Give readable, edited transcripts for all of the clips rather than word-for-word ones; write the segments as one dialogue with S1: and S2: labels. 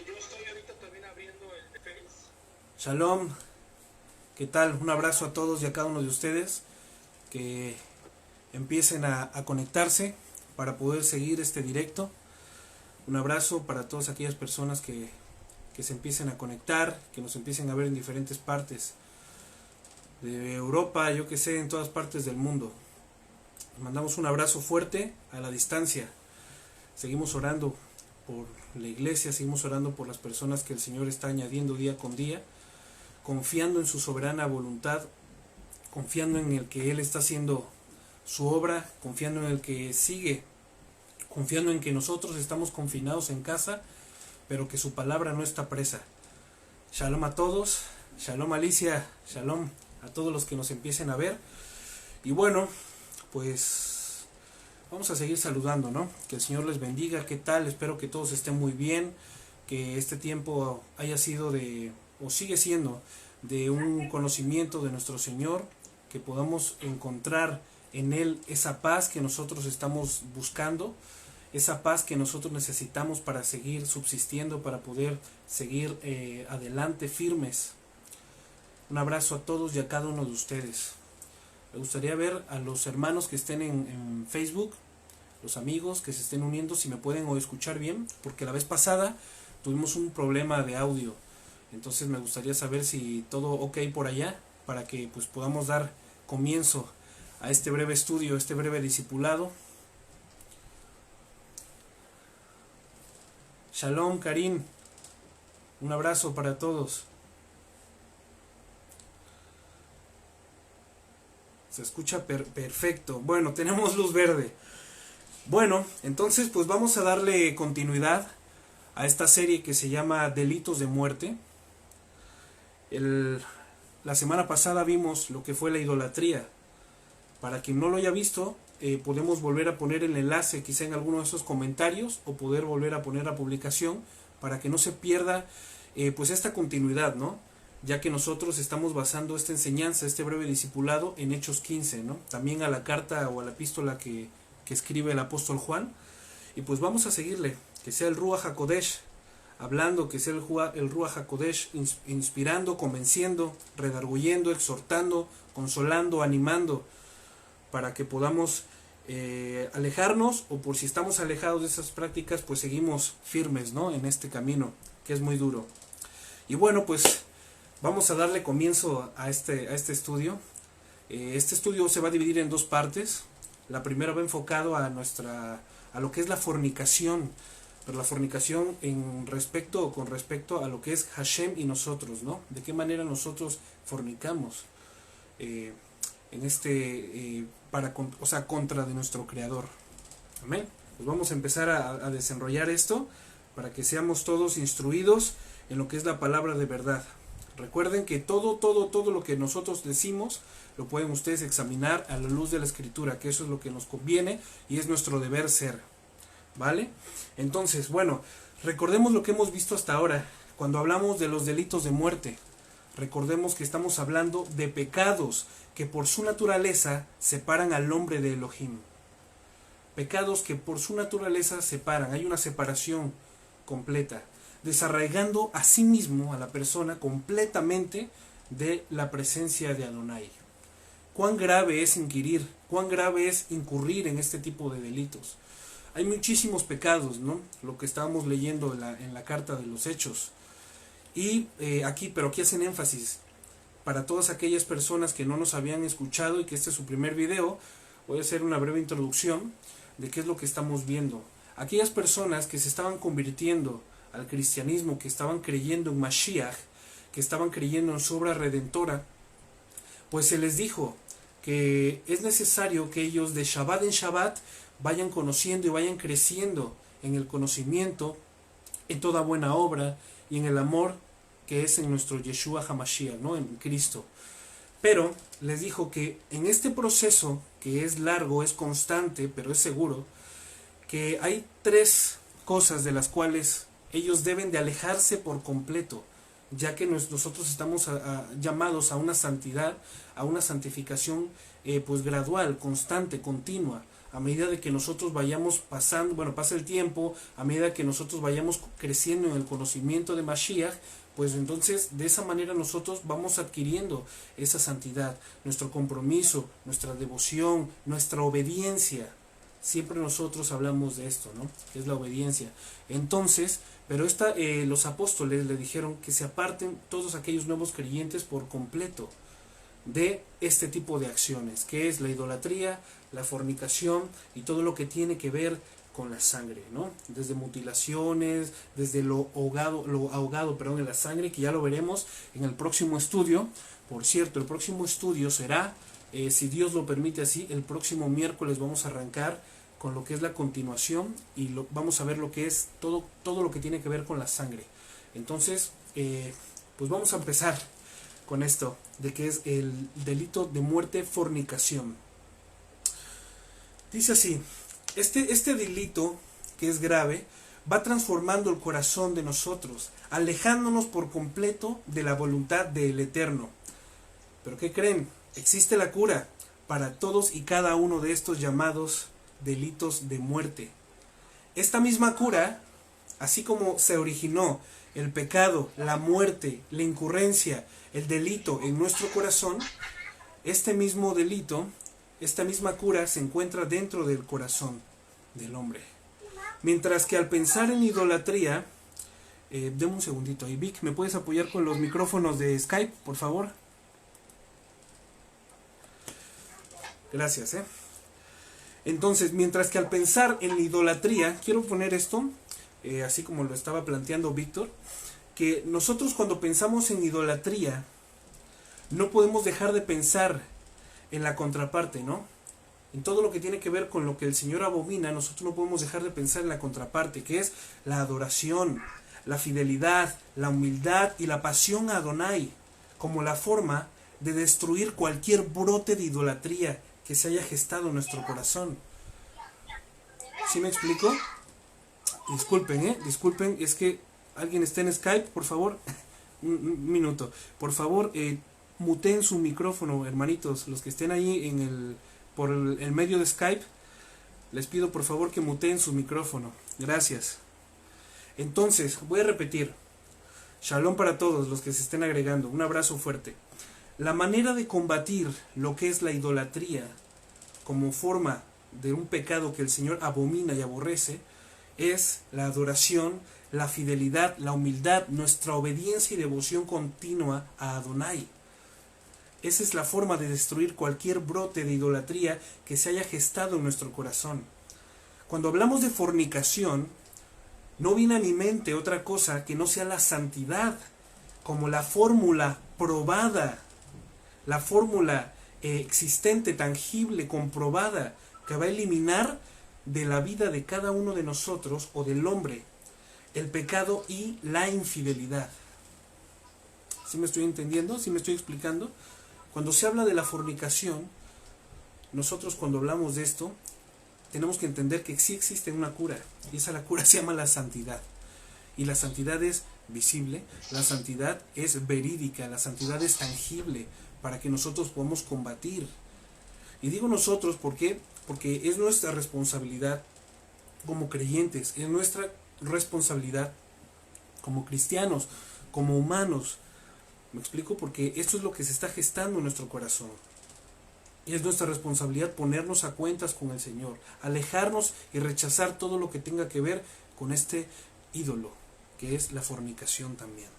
S1: yo estoy ahorita también abriendo el de Face.
S2: Shalom, ¿qué tal? Un abrazo a todos y a cada uno de ustedes que empiecen a conectarse para poder seguir este directo. Un abrazo para todas aquellas personas que se empiecen a conectar, que nos empiecen a ver en diferentes partes de Europa, yo que sé, en todas partes del mundo. Les mandamos un abrazo fuerte a la distancia. Seguimos orando por la iglesia, seguimos orando por las personas que el Señor está añadiendo día con día, confiando en su soberana voluntad, confiando en el que Él está haciendo su obra, confiando en el que sigue, confiando en que nosotros estamos confinados en casa, pero que su palabra no está presa. Shalom a todos, shalom Alicia, shalom a todos los que nos empiecen a ver. Y bueno, pues vamos a seguir saludando, ¿no? Que el Señor les bendiga. ¿Qué tal? Espero que todos estén muy bien, que este tiempo haya sido o sigue siendo de un conocimiento de nuestro Señor, que podamos encontrar en Él esa paz que nosotros estamos buscando, esa paz que nosotros necesitamos para seguir subsistiendo, para poder seguir adelante firmes. Un abrazo a todos y a cada uno de ustedes. Me gustaría ver a los hermanos que estén en Facebook, los amigos que se estén uniendo, si me pueden o escuchar bien, porque la vez pasada tuvimos un problema de audio. Entonces me gustaría saber si todo ok por allá, para que pues podamos dar comienzo a este breve estudio, este breve discipulado. Shalom, Karim. Un abrazo para todos. Se escucha perfecto. Bueno, tenemos luz verde. Bueno, entonces pues vamos a darle continuidad a esta serie que se llama Delitos de Muerte. La semana pasada vimos lo que fue la idolatría. Para quien no lo haya visto, podemos volver a poner el enlace quizá en alguno de esos comentarios, o poder volver a poner la publicación para que no se pierda pues esta continuidad, ¿no? Ya que nosotros estamos basando esta enseñanza, este breve discipulado, en Hechos 15, ¿no? También a la carta o a la epístola que escribe el apóstol Juan. Y pues vamos a seguirle, que sea el Ruach HaKodesh hablando, que sea el Ruach HaKodesh inspirando, convenciendo, redarguyendo, exhortando, consolando, animando, para que podamos alejarnos, o por si estamos alejados de esas prácticas, pues seguimos firmes, ¿no? En este camino, que es muy duro. Y bueno, pues vamos a darle comienzo a este estudio. Este estudio se va a dividir en dos partes. La primera va enfocado a lo que es la fornicación, pero la fornicación con respecto a lo que es Hashem y nosotros, ¿no? De qué manera nosotros fornicamos contra de nuestro Creador. Amén. Pues vamos a empezar a desenrollar esto para que seamos todos instruidos en lo que es la palabra de verdad. Recuerden que todo lo que nosotros decimos lo pueden ustedes examinar a la luz de la Escritura, que eso es lo que nos conviene y es nuestro deber ser, ¿vale? Entonces, bueno, recordemos lo que hemos visto hasta ahora. Cuando hablamos de los delitos de muerte, recordemos que estamos hablando de pecados que por su naturaleza separan al hombre de Elohim. Pecados que por su naturaleza separan, hay una separación completa, desarraigando a sí mismo, a la persona, completamente de la presencia de Adonai. Cuán grave es cuán grave es incurrir en este tipo de delitos. Hay muchísimos pecados, ¿no? Lo que estábamos leyendo en la carta de los Hechos. Y aquí hacen énfasis para todas aquellas personas que no nos habían escuchado y que este es su primer video. Voy a hacer una breve introducción de qué es lo que estamos viendo. Aquellas personas que se estaban convirtiendo al cristianismo, que estaban creyendo en Mashiach, que estaban creyendo en su obra redentora, pues se les dijo que es necesario que ellos de Shabbat en Shabbat vayan conociendo y vayan creciendo en el conocimiento, en toda buena obra y en el amor que es en nuestro Yeshua HaMashiach, ¿no? En Cristo. Pero les dijo que en este proceso, que es largo, es constante, pero es seguro, que hay tres cosas de las cuales ellos deben de alejarse por completo, ya que nosotros estamos llamados a una santidad, a una santificación pues gradual, constante, continua, a medida de que nosotros vayamos pasando, bueno, pasa el tiempo, a medida que nosotros vayamos creciendo en el conocimiento de Mashiach, pues entonces de esa manera nosotros vamos adquiriendo esa santidad, nuestro compromiso, nuestra devoción, nuestra obediencia. Siempre nosotros hablamos de esto, ¿no? Es la obediencia. Entonces, pero los apóstoles le dijeron que se aparten todos aquellos nuevos creyentes por completo de este tipo de acciones, que es la idolatría, la fornicación y todo lo que tiene que ver con la sangre, ¿no? Desde mutilaciones, desde lo ahogado en la sangre, que ya lo veremos en el próximo estudio. Por cierto, el próximo estudio será, si Dios lo permite así, el próximo miércoles vamos a arrancar con lo que es la continuación y vamos a ver lo que es todo lo que tiene que ver con la sangre. Entonces, pues vamos a empezar con esto, de que es el delito de muerte, fornicación. Dice así, este delito, que es grave, va transformando el corazón de nosotros, alejándonos por completo de la voluntad del Eterno. ¿Pero qué creen? Existe la cura para todos y cada uno de estos llamados delitos de muerte. Esta misma cura, así como se originó el pecado, la muerte, la incurrencia, el delito en nuestro corazón, este mismo delito, esta misma cura se encuentra dentro del corazón del hombre. Mientras que al pensar en idolatría, deme un segundito ahí, Vic, ¿me puedes apoyar con los micrófonos de Skype, por favor? Gracias, Entonces, mientras que al pensar en la idolatría, quiero poner esto, así como lo estaba planteando Víctor, que nosotros cuando pensamos en idolatría, no podemos dejar de pensar en la contraparte, ¿no? En todo lo que tiene que ver con lo que el Señor abomina, nosotros no podemos dejar de pensar en la contraparte, que es la adoración, la fidelidad, la humildad y la pasión a Adonai, como la forma de destruir cualquier brote de idolatría que se haya gestado en nuestro corazón. ¿Sí me explico? Disculpen, es que alguien está en Skype, por favor, un minuto, por favor, muteen su micrófono, hermanitos, los que estén ahí por el medio de Skype, les pido por favor que muteen su micrófono, gracias. Entonces, voy a repetir, shalom para todos los que se estén agregando, un abrazo fuerte. La manera de combatir lo que es la idolatría como forma de un pecado que el Señor abomina y aborrece es la adoración, la fidelidad, la humildad, nuestra obediencia y devoción continua a Adonai. Esa es la forma de destruir cualquier brote de idolatría que se haya gestado en nuestro corazón. Cuando hablamos de fornicación, no viene a mi mente otra cosa que no sea la santidad, como la fórmula probada, la fórmula existente, tangible, comprobada, que va a eliminar de la vida de cada uno de nosotros o del hombre el pecado y la infidelidad. ¿Sí me estoy entendiendo? ¿Sí me estoy explicando? Cuando se habla de la fornicación, nosotros cuando hablamos de esto, tenemos que entender que sí existe una cura, y esa cura se llama la santidad. Y la santidad es visible, la santidad es verídica, la santidad es tangible, para que nosotros podamos combatir. Y digo nosotros, ¿por qué? Porque es nuestra responsabilidad como creyentes, es nuestra responsabilidad como cristianos, como humanos. ¿Me explico? Porque esto es lo que se está gestando en nuestro corazón. Y es nuestra responsabilidad ponernos a cuentas con el Señor, alejarnos y rechazar todo lo que tenga que ver con este ídolo, que es la fornicación también.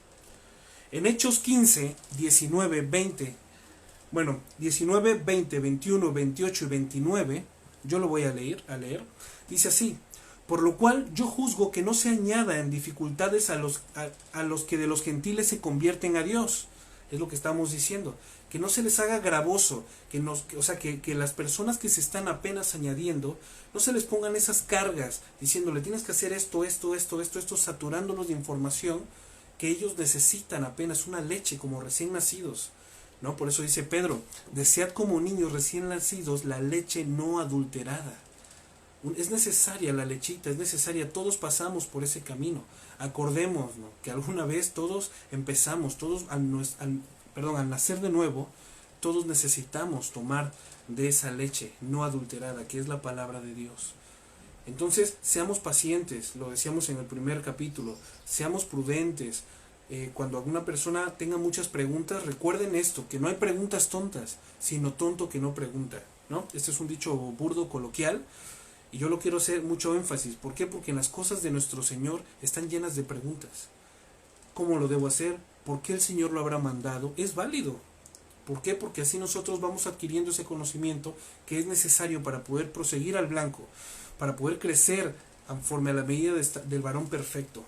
S2: En Hechos 15, 19, 20, 19, 20, 21, 28 y 29, yo lo voy a leer, dice así: por lo cual yo juzgo que no se añada en dificultades a los que de los gentiles se convierten a Dios. Es lo que estamos diciendo, que no se les haga gravoso, que las personas que se están apenas añadiendo, no se les pongan esas cargas, diciéndole tienes que hacer esto, saturándolos de información que ellos necesitan apenas, una leche como recién nacidos, ¿no? Por eso dice Pedro, desead como niños recién nacidos la leche no adulterada. Es necesaria la lechita, es necesaria, todos pasamos por ese camino. Acordémonos, ¿no?, que alguna vez todos empezamos, al nacer de nuevo, todos necesitamos tomar de esa leche no adulterada, que es la palabra de Dios. Entonces, seamos pacientes, lo decíamos en el primer capítulo, seamos prudentes. Cuando alguna persona tenga muchas preguntas, recuerden esto, que no hay preguntas tontas, sino tonto que no pregunta, ¿no? Este es un dicho burdo, coloquial, y yo lo quiero hacer mucho énfasis. ¿Por qué? Porque en las cosas de nuestro Señor están llenas de preguntas. ¿Cómo lo debo hacer? ¿Por qué el Señor lo habrá mandado? Es válido. ¿Por qué? Porque así nosotros vamos adquiriendo ese conocimiento que es necesario para poder proseguir al blanco, para poder crecer conforme a la medida del varón perfecto.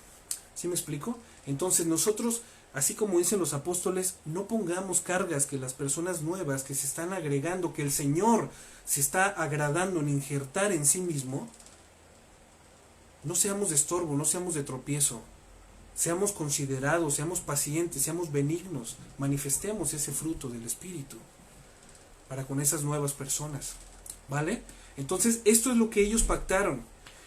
S2: ¿Sí me explico? Entonces nosotros, así como dicen los apóstoles, no pongamos cargas que las personas nuevas que se están agregando, que el Señor se está agradando en injertar en sí mismo, no seamos de estorbo, no seamos de tropiezo. Seamos considerados, seamos pacientes, seamos benignos, manifestemos ese fruto del Espíritu para con esas nuevas personas, ¿vale? Entonces, esto es lo que ellos pactaron.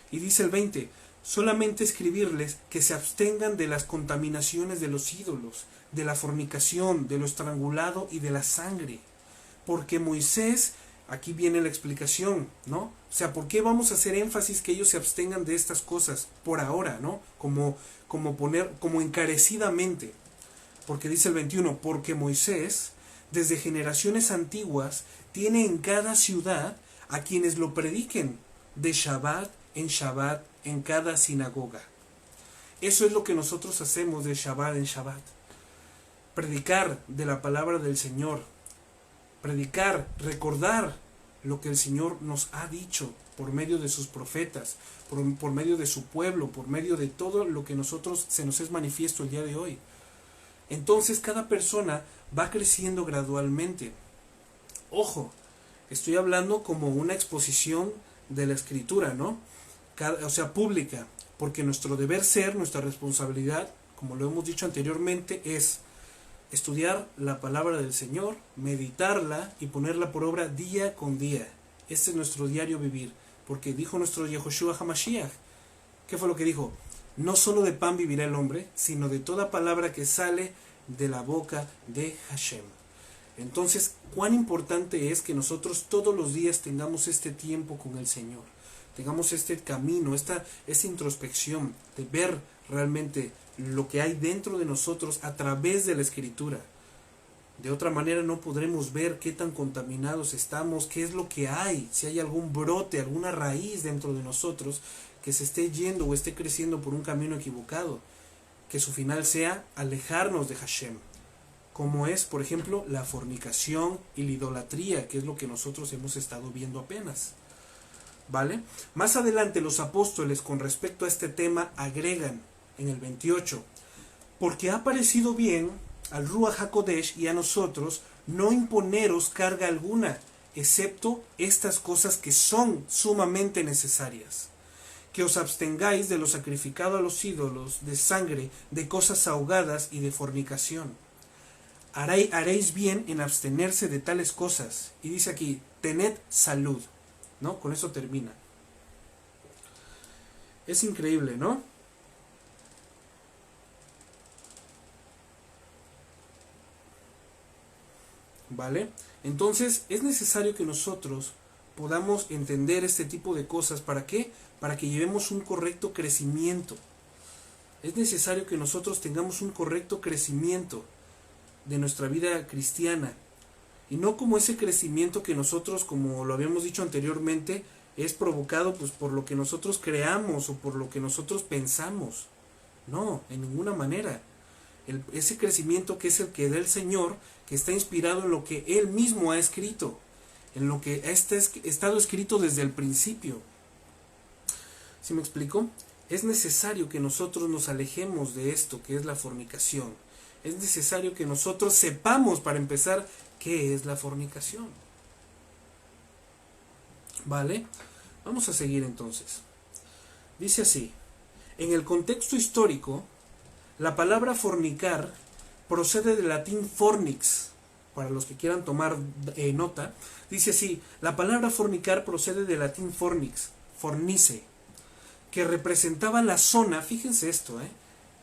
S2: Y dice el 20, solamente escribirles que se abstengan de las contaminaciones de los ídolos, de la fornicación, de lo estrangulado y de la sangre. Porque Moisés, aquí viene la explicación, ¿no? O sea, ¿por qué vamos a hacer énfasis que ellos se abstengan de estas cosas por ahora, ¿no? Como encarecidamente. Porque dice el 21, porque Moisés, desde generaciones antiguas, tiene en cada ciudad a quienes lo prediquen, de Shabbat, en cada sinagoga. Eso es lo que nosotros hacemos de Shabbat en Shabbat. Predicar de la palabra del Señor. Predicar, recordar lo que el Señor nos ha dicho por medio de sus profetas, por medio de su pueblo, por medio de todo lo que nosotros se nos es manifiesto el día de hoy. Entonces cada persona va creciendo gradualmente. Ojo, estoy hablando como una exposición de la Escritura, ¿no? O sea, pública, porque nuestro deber ser, nuestra responsabilidad, como lo hemos dicho anteriormente, es estudiar la palabra del Señor, meditarla y ponerla por obra día con día. Este es nuestro diario vivir, porque dijo nuestro Yehoshua HaMashiach, ¿qué fue lo que dijo? No solo de pan vivirá el hombre, sino de toda palabra que sale de la boca de Hashem. Entonces, cuán importante es que nosotros todos los días tengamos este tiempo con el Señor, tengamos este camino, esta introspección de ver realmente lo que hay dentro de nosotros a través de la Escritura. De otra manera no podremos ver qué tan contaminados estamos, qué es lo que hay, si hay algún brote, alguna raíz dentro de nosotros que se esté yendo o esté creciendo por un camino equivocado, que su final sea alejarnos de Hashem, como es, por ejemplo, la fornicación y la idolatría, que es lo que nosotros hemos estado viendo apenas. ¿Vale? Más adelante los apóstoles con respecto a este tema agregan en el 28, porque ha parecido bien al Ruach HaKodesh y a nosotros no imponeros carga alguna, excepto estas cosas que son sumamente necesarias, que os abstengáis de lo sacrificado a los ídolos, de sangre, de cosas ahogadas y de fornicación. Haréis bien en abstenerse de tales cosas. Y dice aquí, tened salud, ¿no? Con eso termina. Es increíble, ¿no? ¿Vale? Entonces es necesario que nosotros podamos entender este tipo de cosas. ¿Para qué? Para que llevemos un correcto crecimiento. Es necesario que nosotros tengamos un correcto crecimiento de nuestra vida cristiana. Y no como ese crecimiento que nosotros, como lo habíamos dicho anteriormente, es provocado pues por lo que nosotros creamos o por lo que nosotros pensamos. No, en ninguna manera. Ese crecimiento que es el que da el Señor, que está inspirado en lo que Él mismo ha escrito, en lo que ha estado escrito desde el principio. ¿Sí me explico? Es necesario que nosotros nos alejemos de esto que es la fornicación. Es necesario que nosotros sepamos, para empezar, qué es la fornicación. ¿Vale? Vamos a seguir entonces. Dice así, en el contexto histórico, la palabra fornicar procede del latín fornix. Para los que quieran tomar nota, dice así, la palabra fornicar procede del latín fornix, fornice, que representaba la zona, fíjense esto,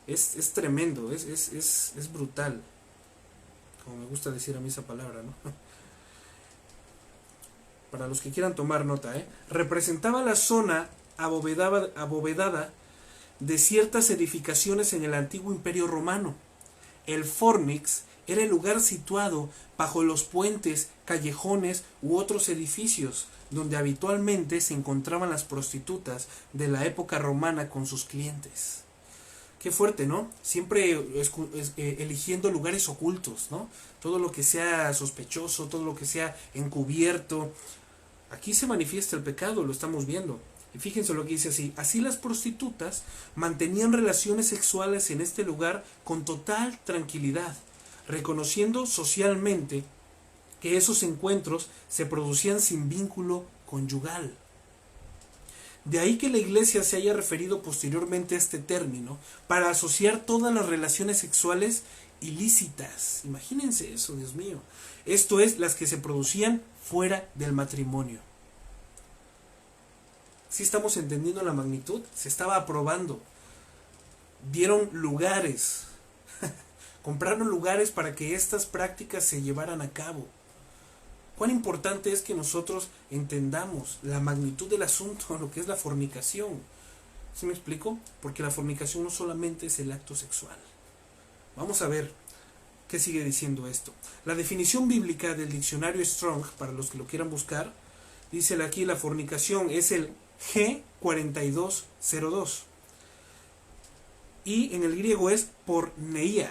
S2: es tremendo, es brutal, como me gusta decir a mí esa palabra, ¿no? para los que quieran tomar nota, representaba la zona abovedada de ciertas edificaciones en el antiguo Imperio Romano. El fornix era el lugar situado bajo los puentes, callejones u otros edificios, donde habitualmente se encontraban las prostitutas de la época romana con sus clientes. Qué fuerte, ¿no? Siempre eligiendo lugares ocultos, ¿no? Todo lo que sea sospechoso, todo lo que sea encubierto. Aquí se manifiesta el pecado, lo estamos viendo. Y fíjense lo que dice así. Así las prostitutas mantenían relaciones sexuales en este lugar con total tranquilidad, reconociendo socialmente que esos encuentros se producían sin vínculo conyugal. De ahí que la Iglesia se haya referido posteriormente a este término para asociar todas las relaciones sexuales ilícitas. Imagínense eso, Dios mío. Esto es, las que se producían fuera del matrimonio. ¿Sí estamos entendiendo la magnitud? Se estaba aprobando. Dieron lugares. Compraron lugares para que estas prácticas se llevaran a cabo. Cuán importante es que nosotros entendamos la magnitud del asunto, lo que es la fornicación. ¿Sí me explico? Porque la fornicación no solamente es el acto sexual. Vamos a ver qué sigue diciendo esto. La definición bíblica del diccionario Strong, para los que lo quieran buscar, dice aquí la fornicación es el G4202. Y en el griego es porneia,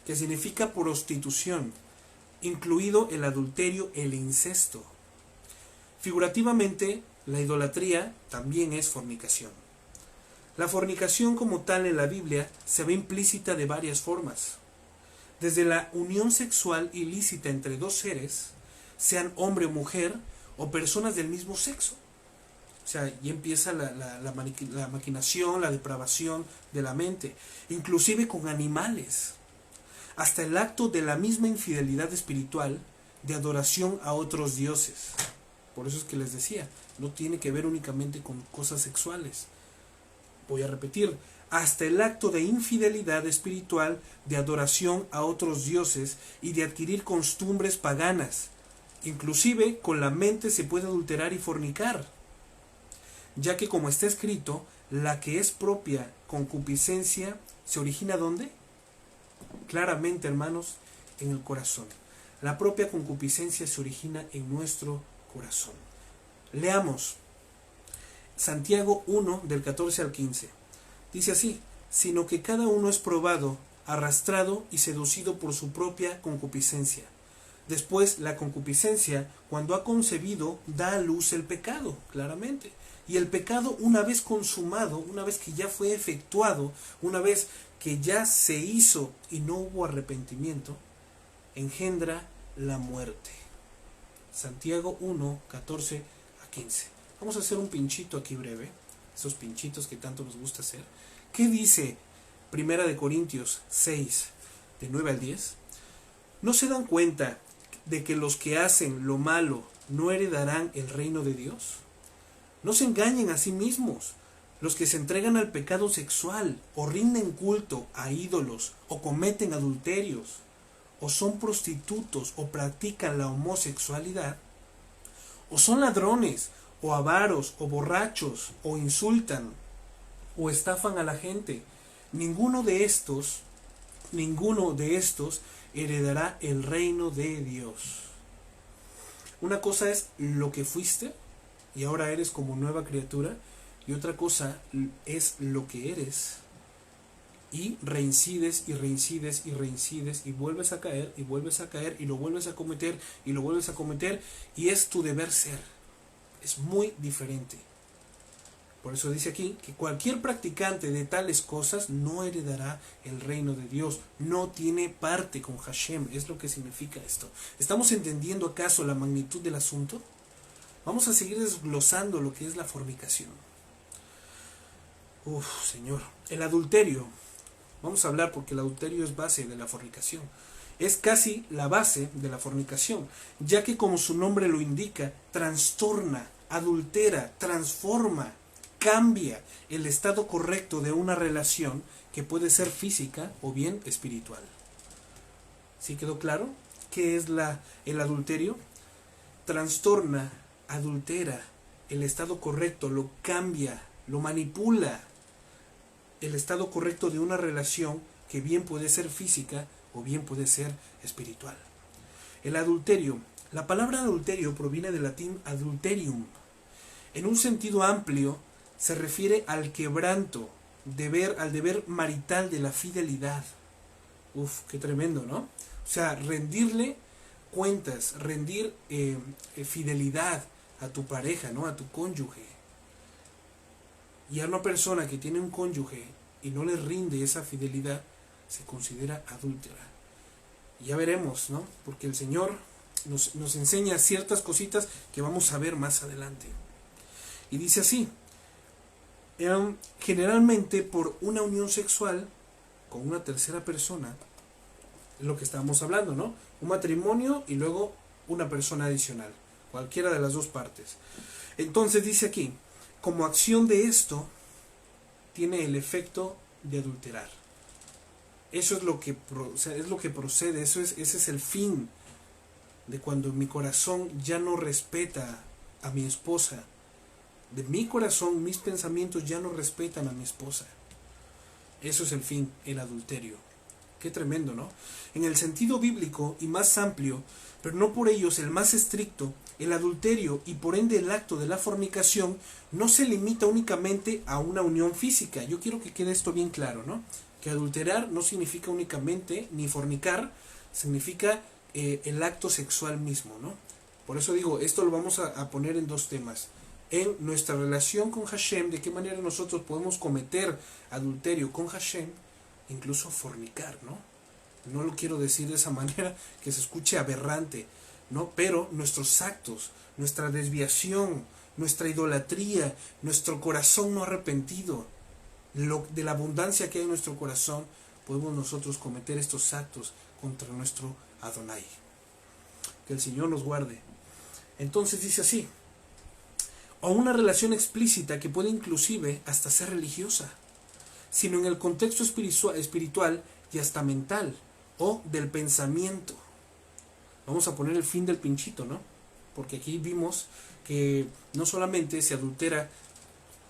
S2: que significa prostitución, incluido el adulterio, el incesto. Figurativamente, la idolatría también es fornicación. La fornicación como tal en la Biblia se ve implícita de varias formas. Desde la unión sexual ilícita entre dos seres, sean hombre o mujer, o personas del mismo sexo. O sea, y empieza la maquinación, la depravación de la mente, inclusive con animales, hasta el acto de la misma infidelidad espiritual de adoración a otros dioses. Por eso es que les decía, no tiene que ver únicamente con cosas sexuales. Voy a repetir, hasta el acto de infidelidad espiritual de adoración a otros dioses y de adquirir costumbres paganas. Inclusive con la mente se puede adulterar y fornicar, ya que como está escrito, la que es propia concupiscencia se origina ¿dónde? Claramente, hermanos, en el corazón. La propia concupiscencia se origina en nuestro corazón. Leamos Santiago 1 del 14 al 15. Dice así: sino que cada uno es probado, arrastrado y seducido por su propia concupiscencia. Después, la concupiscencia, cuando ha concebido, da a luz el pecado, claramente. Y el pecado, una vez consumado, una vez que ya fue efectuado, una vez que ya se hizo y no hubo arrepentimiento, engendra la muerte. Santiago 1, 14 a 15. Vamos a hacer un pinchito aquí breve, esos pinchitos que tanto nos gusta hacer. ¿Qué dice 1 Corintios 6, de 9 al 10? ¿No se dan cuenta de que los que hacen lo malo no heredarán el reino de Dios? No se engañen a sí mismos. Los que se entregan al pecado sexual, o rinden culto a ídolos, o cometen adulterios, o son prostitutos, o practican la homosexualidad, o son ladrones, o avaros, o borrachos, o insultan, o estafan a la gente. Ninguno de estos heredará el reino de Dios. Una cosa es lo que fuiste y ahora eres como nueva criatura, y otra cosa es lo que eres y reincides y reincides y reincides y vuelves a caer y vuelves a caer y lo vuelves a cometer y lo vuelves a cometer, y es tu deber ser. Es muy diferente. Por eso dice aquí que cualquier practicante de tales cosas no heredará el reino de Dios, no tiene parte con Hashem. Es lo que significa esto. ¿Estamos entendiendo acaso la magnitud del asunto? Vamos a seguir desglosando lo que es la fornicación. Señor. El adulterio. Vamos a hablar porque el adulterio es base de la fornicación. Es casi la base de la fornicación, ya que como su nombre lo indica, trastorna, adultera, transforma, cambia el estado correcto de una relación que puede ser física o bien espiritual. ¿Sí quedó claro qué es el adulterio? trastorna, adultera el estado correcto, lo cambia, lo manipula, el estado correcto de una relación que bien puede ser física o bien puede ser espiritual. El adulterio. La palabra adulterio proviene del latín adulterium. En un sentido amplio se refiere al quebranto, al deber marital de la fidelidad. Uf, qué tremendo, ¿no? O sea, rendirle cuentas, rendir fidelidad a tu pareja, ¿no? A tu cónyuge. Y a una persona que tiene un cónyuge y no le rinde esa fidelidad, se considera adúltera. Y ya veremos, ¿no? Porque el Señor nos enseña ciertas cositas que vamos a ver más adelante. Y dice así: generalmente por una unión sexual con una tercera persona, es lo que estábamos hablando, ¿no? Un matrimonio y luego una persona adicional, cualquiera de las dos partes. Entonces dice aquí, como acción de esto, tiene el efecto de adulterar. Eso es lo que, es lo que procede, ese es el fin de cuando mi corazón ya no respeta a mi esposa. De mi corazón, mis pensamientos ya no respetan a mi esposa. Eso es el fin, el adulterio. Qué tremendo, ¿no? En el sentido bíblico y más amplio, pero no por ellos el más estricto, el adulterio y por ende el acto de la fornicación no se limita únicamente a una unión física. Yo quiero que quede esto bien claro, ¿no? Que adulterar no significa únicamente, ni fornicar, significa el acto sexual mismo, ¿no? Por eso digo, esto lo vamos a poner en dos temas. En nuestra relación con Hashem, de qué manera nosotros podemos cometer adulterio con Hashem, incluso fornicar, ¿no? No lo quiero decir de esa manera que se escuche aberrante, ¿no? Pero nuestros actos, nuestra desviación, nuestra idolatría, nuestro corazón no arrepentido, de la abundancia que hay en nuestro corazón, podemos nosotros cometer estos actos contra nuestro Adonai. Que el Señor nos guarde. Entonces dice así: o una relación explícita que puede inclusive hasta ser religiosa, sino en el contexto espiritual y hasta mental, o del pensamiento. Vamos a poner el fin del pinchito, ¿no? Porque aquí vimos que no solamente se adultera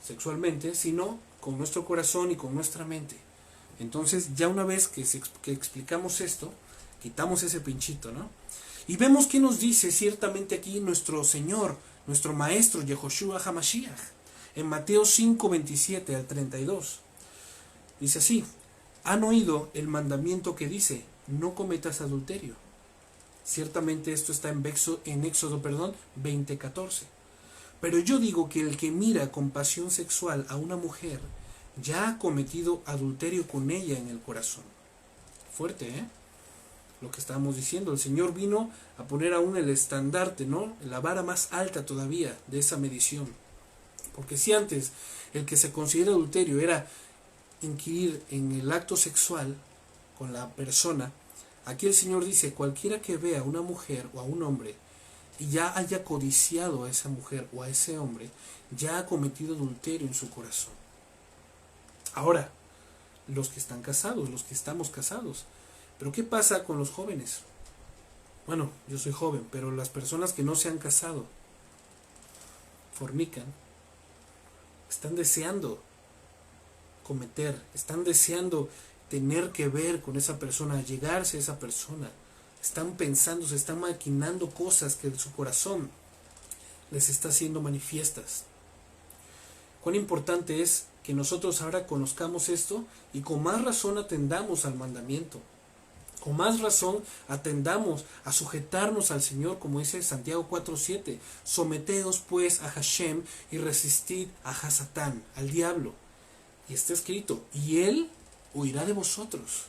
S2: sexualmente, sino con nuestro corazón y con nuestra mente. Entonces, ya una vez que explicamos esto, quitamos ese pinchito, ¿no? Y vemos que nos dice ciertamente aquí nuestro Señor, nuestro Maestro, Yehoshua HaMashiach, en Mateo 5, 27 al 32. Dice así: han oído el mandamiento que dice, no cometas adulterio. Ciertamente esto está en Éxodo 20, 14. Pero yo digo que el que mira con pasión sexual a una mujer, ya ha cometido adulterio con ella en el corazón. Fuerte, ¿eh? Lo que estábamos diciendo, el Señor vino a poner aún el estandarte, ¿no? La vara más alta todavía de esa medición. Porque si antes el que se considera adulterio era inquirir en el acto sexual con la persona, aquí el Señor dice, cualquiera que vea a una mujer o a un hombre y ya haya codiciado a esa mujer o a ese hombre, ya ha cometido adulterio en su corazón. Ahora, los que están casados, los que estamos casados, pero ¿qué pasa con los jóvenes? Bueno, yo soy joven, pero las personas que no se han casado, fornican, están deseando cometer, están deseando tener que ver con esa persona, llegarse a esa persona, están pensando, se están maquinando cosas que su corazón les está haciendo manifiestas. Cuán importante es que nosotros ahora conozcamos esto y con más razón atendamos al mandamiento. Con más razón atendamos a sujetarnos al Señor, como dice Santiago 4:7. Someteos pues a Hashem y resistid a Hasatán, al diablo. Y está escrito, y él huirá de vosotros.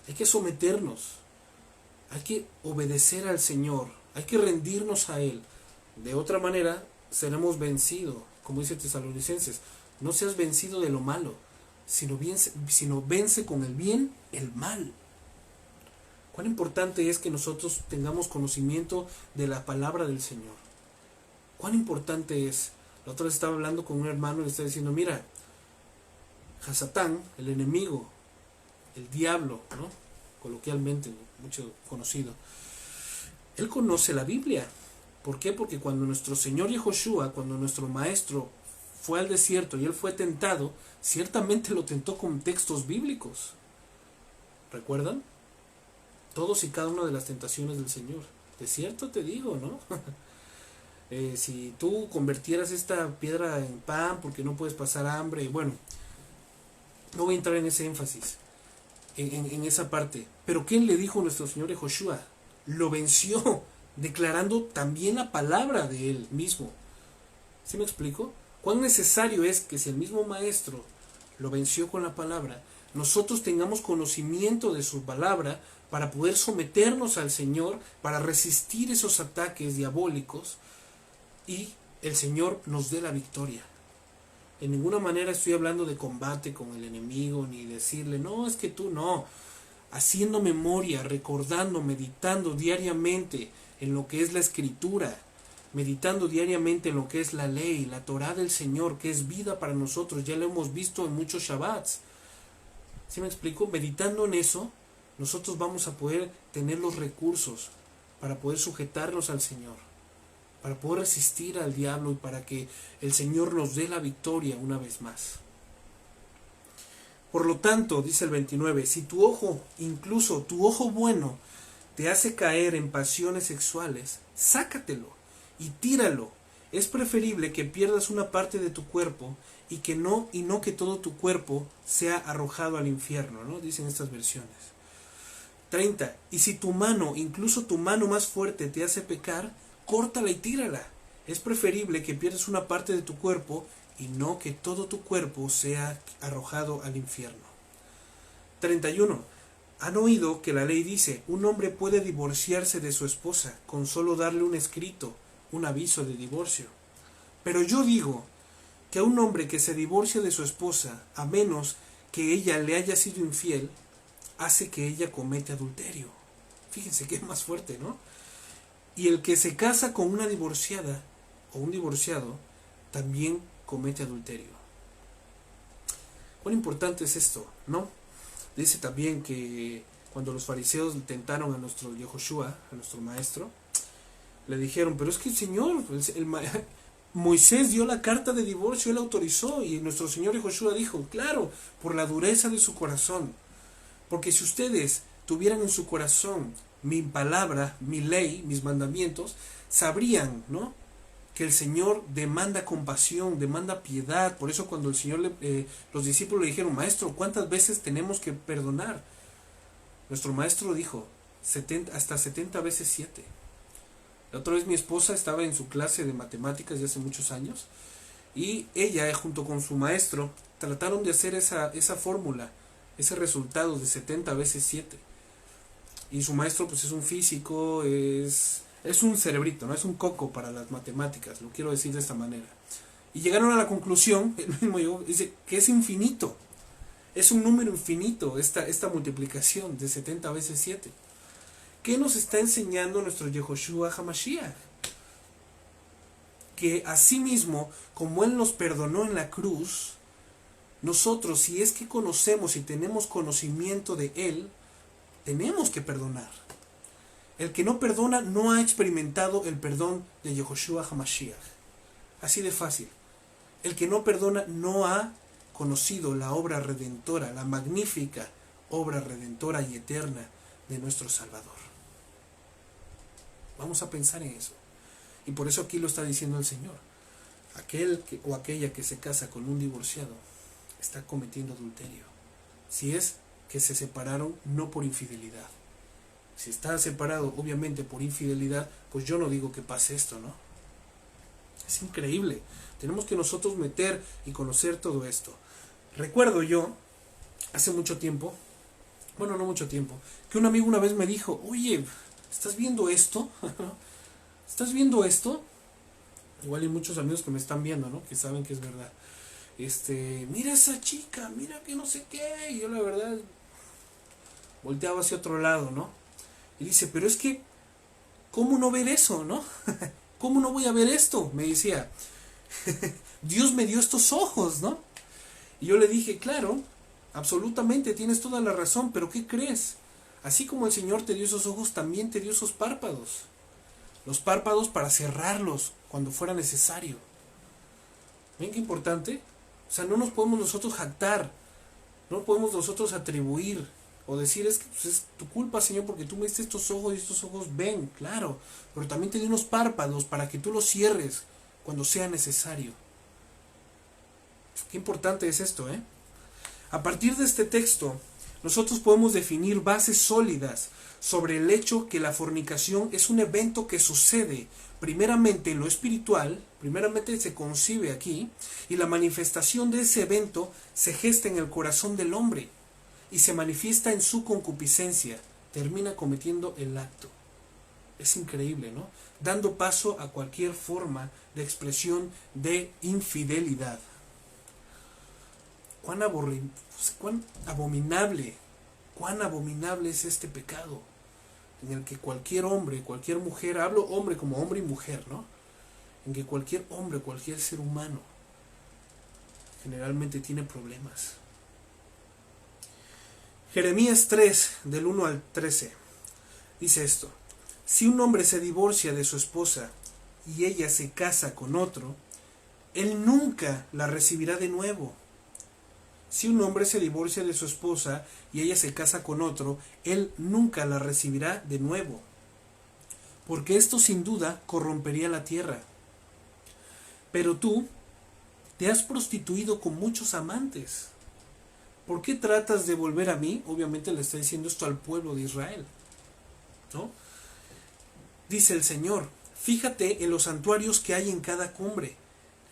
S2: Hay que someternos, hay que obedecer al Señor, hay que rendirnos a Él. De otra manera seremos vencidos, como dice Tesalonicenses. No seas vencido de lo malo, sino vence con el bien el mal. Cuán importante es que nosotros tengamos conocimiento de la palabra del Señor. Cuán importante es. La otra vez estaba hablando con un hermano y le estaba diciendo, mira, Hasatán, el enemigo, el diablo, ¿no? Coloquialmente, mucho conocido, él conoce la Biblia, ¿Por qué? Porque cuando nuestro Señor Yehoshua, cuando nuestro Maestro fue al desierto y Él fue tentado, ciertamente lo tentó con textos bíblicos. ¿Recuerdan? Todos y cada una de las tentaciones del Señor. De cierto te digo, ¿no? Si tú convirtieras esta piedra en pan porque no puedes pasar hambre, bueno, no voy a entrar en ese énfasis, en esa parte. Pero ¿qué le dijo nuestro Señor Yehoshua? Lo venció, declarando también la palabra de Él mismo. ¿Sí me explico? ¿Cuán necesario es que si el mismo Maestro lo venció con la palabra, nosotros tengamos conocimiento de su palabra para poder someternos al Señor, para resistir esos ataques diabólicos y el Señor nos dé la victoria? En ninguna manera estoy hablando de combate con el enemigo, ni decirle, no, es que tú no. Haciendo memoria, recordando, meditando diariamente en lo que es la Escritura, meditando diariamente en lo que es la ley, la Torah del Señor, que es vida para nosotros. Ya lo hemos visto en muchos Shabbats. ¿Sí me explico? Meditando en eso, nosotros vamos a poder tener los recursos para poder sujetarnos al Señor, para poder resistir al diablo y para que el Señor nos dé la victoria una vez más. Por lo tanto, dice el 29, si tu ojo, incluso tu ojo bueno, te hace caer en pasiones sexuales, sácatelo y tíralo. Es preferible que pierdas una parte de tu cuerpo y no que todo tu cuerpo sea arrojado al infierno, ¿no? Dicen estas versiones. 30. Y si tu mano, incluso tu mano más fuerte, te hace pecar, córtala y tírala. Es preferible que pierdas una parte de tu cuerpo y no que todo tu cuerpo sea arrojado al infierno. 31. Han oído que la ley dice, un hombre puede divorciarse de su esposa con solo darle un escrito, un aviso de divorcio. Pero yo digo que a un hombre que se divorcia de su esposa, a menos que ella le haya sido infiel, hace que ella comete adulterio. Fíjense que es más fuerte, ¿no? Y el que se casa con una divorciada o un divorciado también comete adulterio. Cuán importante es esto, ¿no? Dice también que cuando los fariseos tentaron a nuestro Yehoshua, a nuestro maestro, le dijeron, pero es que el Señor, Moisés dio la carta de divorcio, él autorizó, y nuestro Señor Yehoshua dijo, claro, por la dureza de su corazón. Porque si ustedes tuvieran en su corazón mi palabra, mi ley, mis mandamientos, sabrían, ¿no?, que el Señor demanda compasión, demanda piedad. Por eso cuando el Señor los discípulos le dijeron, maestro, ¿cuántas veces tenemos que perdonar? Nuestro maestro dijo, hasta 70 veces 7. La otra vez mi esposa estaba en su clase de matemáticas de hace muchos años y ella junto con su maestro trataron de hacer esa fórmula, ese resultado de 70 veces 7. Y su maestro pues es un físico, es un cerebrito, no es un coco para las matemáticas, lo quiero decir de esta manera. Y llegaron a la conclusión, el mismo llegó, dice que es infinito, es un número infinito esta multiplicación de 70 veces 7. ¿Qué nos está enseñando nuestro Yehoshua HaMashiach? Que asimismo, como Él nos perdonó en la cruz, nosotros, si es que conocemos y tenemos conocimiento de Él, tenemos que perdonar. El que no perdona no ha experimentado el perdón de Yehoshua HaMashiach. Así de fácil. El que no perdona no ha conocido la obra redentora, la magnífica obra redentora y eterna de nuestro Salvador. Vamos a pensar en eso. Y por eso aquí lo está diciendo el Señor. Aquel o aquella que se casa con un divorciado está cometiendo adulterio. Si es que se separaron no por infidelidad. Si está separado obviamente por infidelidad, pues yo no digo que pase esto, ¿no? Es increíble. Tenemos que nosotros meter y conocer todo esto. Recuerdo yo, hace mucho tiempo, bueno, no mucho tiempo, que un amigo una vez me dijo, oye, ¿estás viendo esto? ¿Estás viendo esto? Igual hay muchos amigos que me están viendo, ¿no? Que saben que es verdad. Mira esa chica, mira que no sé qué. Y yo la verdad volteaba hacia otro lado, ¿no? Y dice, pero es que, ¿cómo no ver eso, no? ¿Cómo no voy a ver esto? Me decía, Dios me dio estos ojos, ¿no? Y yo le dije, claro, absolutamente, tienes toda la razón, pero ¿qué crees? Así como el Señor te dio esos ojos, también te dio esos párpados. los párpados para cerrarlos cuando fuera necesario. ¿Ven qué importante? O sea, no nos podemos nosotros jactar, no podemos nosotros atribuir o decir es que pues, es tu culpa, Señor, porque tú me diste estos ojos y estos ojos ven, claro, pero también te di unos párpados para que tú los cierres cuando sea necesario. Qué importante es esto, ¿eh? A partir de este texto, nosotros podemos definir bases sólidas sobre el hecho que la fornicación es un evento que sucede primeramente en lo espiritual, primeramente se concibe aquí, y la manifestación de ese evento se gesta en el corazón del hombre y se manifiesta en su concupiscencia, termina cometiendo el acto. Es increíble, ¿no? Dando paso a cualquier forma de expresión de infidelidad. Cuán abominable es este pecado, en el que cualquier hombre, cualquier mujer, hablo hombre como hombre y mujer, ¿no? En que cualquier hombre, cualquier ser humano, generalmente tiene problemas. Jeremías 3, del 1 al 13, dice esto: si un hombre se divorcia de su esposa y ella se casa con otro, él nunca la recibirá de nuevo. Si un hombre se divorcia de su esposa y ella se casa con otro, él nunca la recibirá de nuevo, porque esto sin duda corrompería la tierra. Pero tú te has prostituido con muchos amantes. ¿Por qué tratas de volver a mí? Obviamente le está diciendo esto al pueblo de Israel, ¿no? Dice el Señor: fíjate en los santuarios que hay en cada cumbre.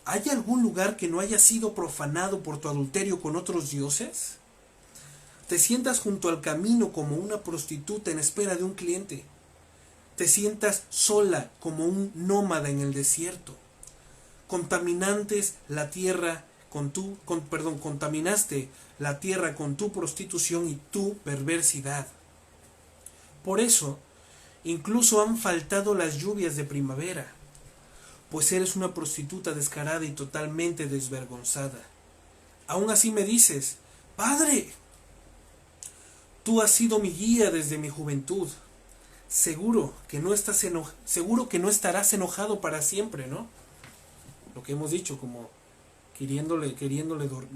S2: ¿Hay algún lugar que no haya sido profanado por tu adulterio con otros dioses? Te sientas junto al camino como una prostituta en espera de un cliente. Te sientas sola como un nómada en el desierto. Contaminaste la tierra con tu prostitución y tu perversidad. Por eso, incluso han faltado las lluvias de primavera, pues eres una prostituta descarada y totalmente desvergonzada. Aún así me dices: Padre, tú has sido mi guía desde mi juventud. Seguro que no estarás enojado para siempre, ¿no? Lo que hemos dicho, como queriéndole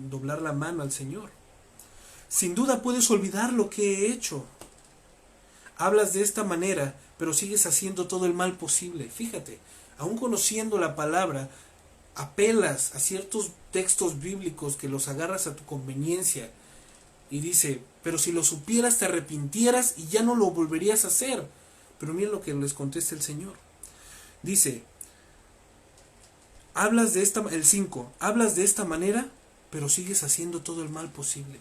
S2: doblar la mano al Señor. Sin duda puedes olvidar lo que he hecho. Hablas de esta manera, pero sigues haciendo todo el mal posible. Fíjate, aún conociendo la palabra, apelas a ciertos textos bíblicos que los agarras a tu conveniencia. Y dice: pero si lo supieras te arrepintieras y ya no lo volverías a hacer. Pero miren lo que les contesta el Señor. Dice, hablas de esta manera, pero sigues haciendo todo el mal posible.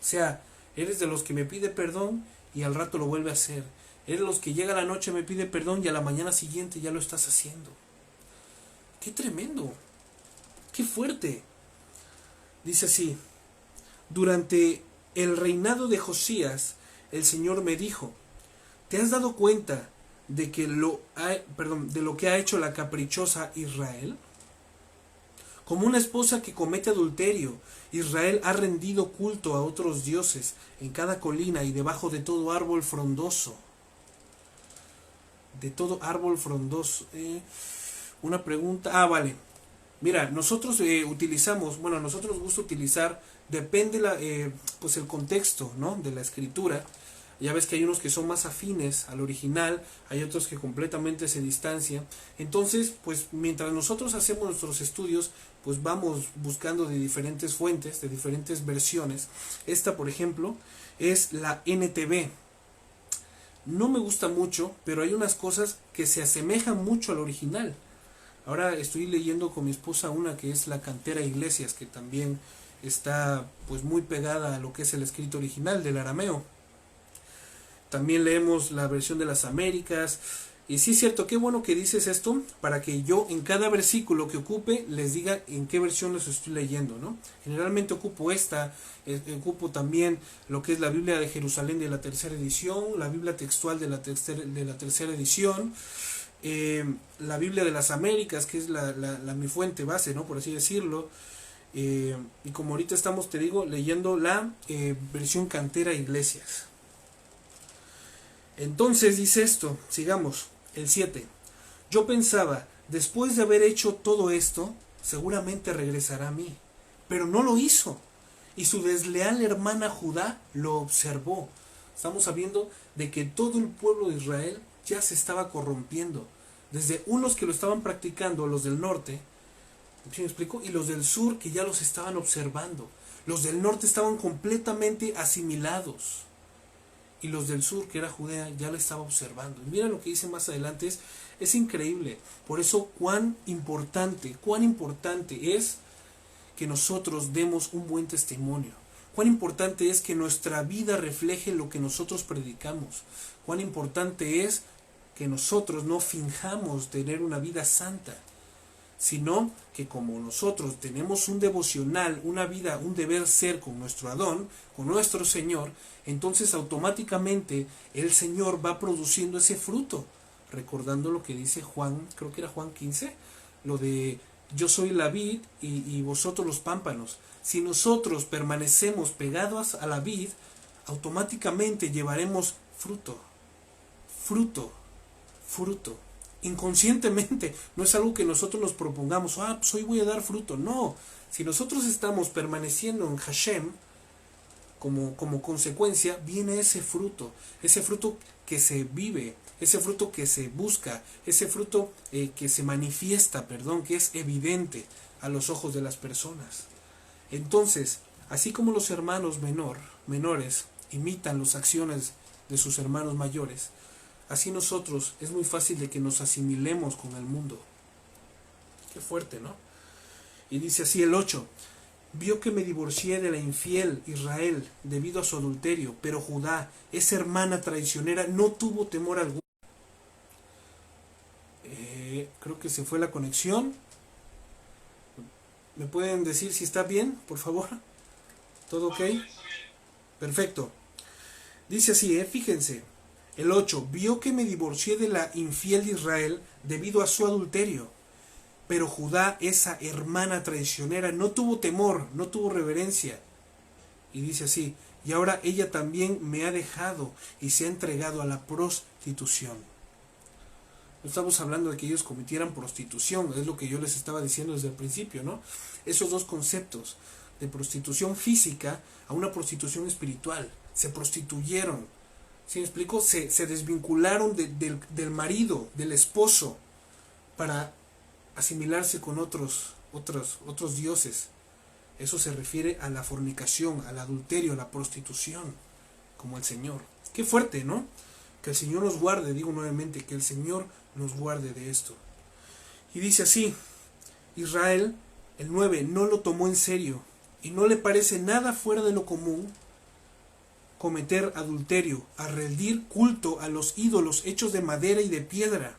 S2: O sea, eres de los que me pide perdón y al rato lo vuelve a hacer. Eres de los que llega la noche, me pide perdón y a la mañana siguiente ya lo estás haciendo. ¡Qué tremendo! ¡Qué fuerte! Dice así: durante el reinado de Josías, el Señor me dijo: ¿te has dado cuenta de lo que ha hecho la caprichosa Israel? Como una esposa que comete adulterio, Israel ha rendido culto a otros dioses en cada colina y debajo de todo árbol frondoso. De todo árbol frondoso. Una pregunta. Vale. Mira, nosotros nosotros nos gusta utilizar, depende pues el contexto, ¿no?, de la escritura. Ya ves que hay unos que son más afines al original, hay otros que completamente se distancian. Entonces, pues mientras nosotros hacemos nuestros estudios, pues vamos buscando de diferentes fuentes, de diferentes versiones. Esta, por ejemplo, es la NTV. No me gusta mucho, pero hay unas cosas que se asemejan mucho al original. Ahora estoy leyendo con mi esposa una que es la Cantera Iglesias, que también está pues muy pegada a lo que es el escrito original del arameo. También leemos la versión de las Américas. Y sí es cierto, qué bueno que dices esto, para que yo en cada versículo que ocupe les diga en qué versión los estoy leyendo, ¿no? Generalmente ocupo ocupo también lo que es la Biblia de Jerusalén de la tercera edición, la Biblia textual de la tercera edición, la Biblia de las Américas, que es mi fuente base, ¿no?, por así decirlo. Y como ahorita estamos, te digo, leyendo la versión Cantera Iglesias. Entonces dice esto, sigamos. El 7. Yo pensaba, después de haber hecho todo esto, seguramente regresará a mí. Pero no lo hizo. Y su desleal hermana Judá lo observó. Estamos sabiendo de que todo el pueblo de Israel ya se estaba corrompiendo. Desde unos que lo estaban practicando, los del norte, ¿sí me explico? Y los del sur que ya los estaban observando. Los del norte estaban completamente asimilados. Y los del sur, que era Judea, ya lo estaba observando. Y mira lo que dice más adelante, es increíble. Por eso cuán importante es que nosotros demos un buen testimonio. Cuán importante es que nuestra vida refleje lo que nosotros predicamos. Cuán importante es que nosotros no finjamos tener una vida santa, sino que como nosotros tenemos un devocional, una vida, un deber ser con nuestro Adón, con nuestro Señor, entonces automáticamente el Señor va produciendo ese fruto, recordando lo que dice Juan, creo que era Juan 15, lo de yo soy la vid y vosotros los pámpanos. Si nosotros permanecemos pegados a la vid, automáticamente llevaremos fruto, fruto, fruto. Inconscientemente, no es algo que nosotros nos propongamos, pues hoy voy a dar fruto. No, si nosotros estamos permaneciendo en Hashem, como consecuencia, viene ese fruto que se vive, ese fruto que se busca, ese fruto que se manifiesta, que es evidente a los ojos de las personas. Entonces, así como los hermanos menores imitan las acciones de sus hermanos mayores, así nosotros es muy fácil de que nos asimilemos con el mundo. Qué fuerte, ¿no? Y dice así el 8. Vio que me divorcié de la infiel Israel debido a su adulterio, pero Judá, esa hermana traicionera, no tuvo temor alguno. Creo que se fue la conexión. ¿Me pueden decir si está bien, por favor? ¿Todo ok? Perfecto. Dice así, fíjense. El 8. Vio que me divorcié de la infiel de Israel debido a su adulterio. Pero Judá, esa hermana traicionera, no tuvo temor, no tuvo reverencia. Y dice así, y ahora ella también me ha dejado y se ha entregado a la prostitución. No estamos hablando de que ellos cometieran prostitución, es lo que yo les estaba diciendo desde el principio, ¿no? Esos dos conceptos, de prostitución física a una prostitución espiritual, se prostituyeron. ¿Sí me explico? Se desvincularon del marido, del esposo, para asimilarse con otros dioses. Eso se refiere a la fornicación, al adulterio, a la prostitución, como el Señor. Qué fuerte, ¿no? Que el Señor nos guarde, digo nuevamente, que el Señor nos guarde de esto. Y dice así, Israel, el 9, no lo tomó en serio, y no le parece nada fuera de lo común cometer adulterio, a rendir culto a los ídolos hechos de madera y de piedra.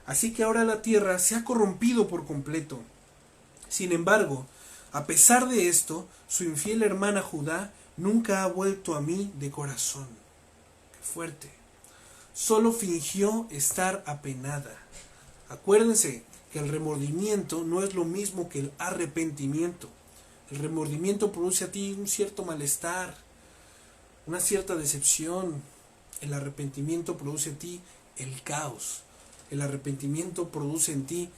S2: Así que ahora la tierra se ha corrompido por completo. Sin embargo, a pesar de esto, su infiel hermana Judá nunca ha vuelto a mí de corazón. Qué fuerte. Solo fingió estar apenada. Acuérdense que el remordimiento no es lo mismo que el arrepentimiento. El remordimiento produce a ti un cierto malestar, una cierta decepción. El arrepentimiento produce a ti el caos. El arrepentimiento produce en ti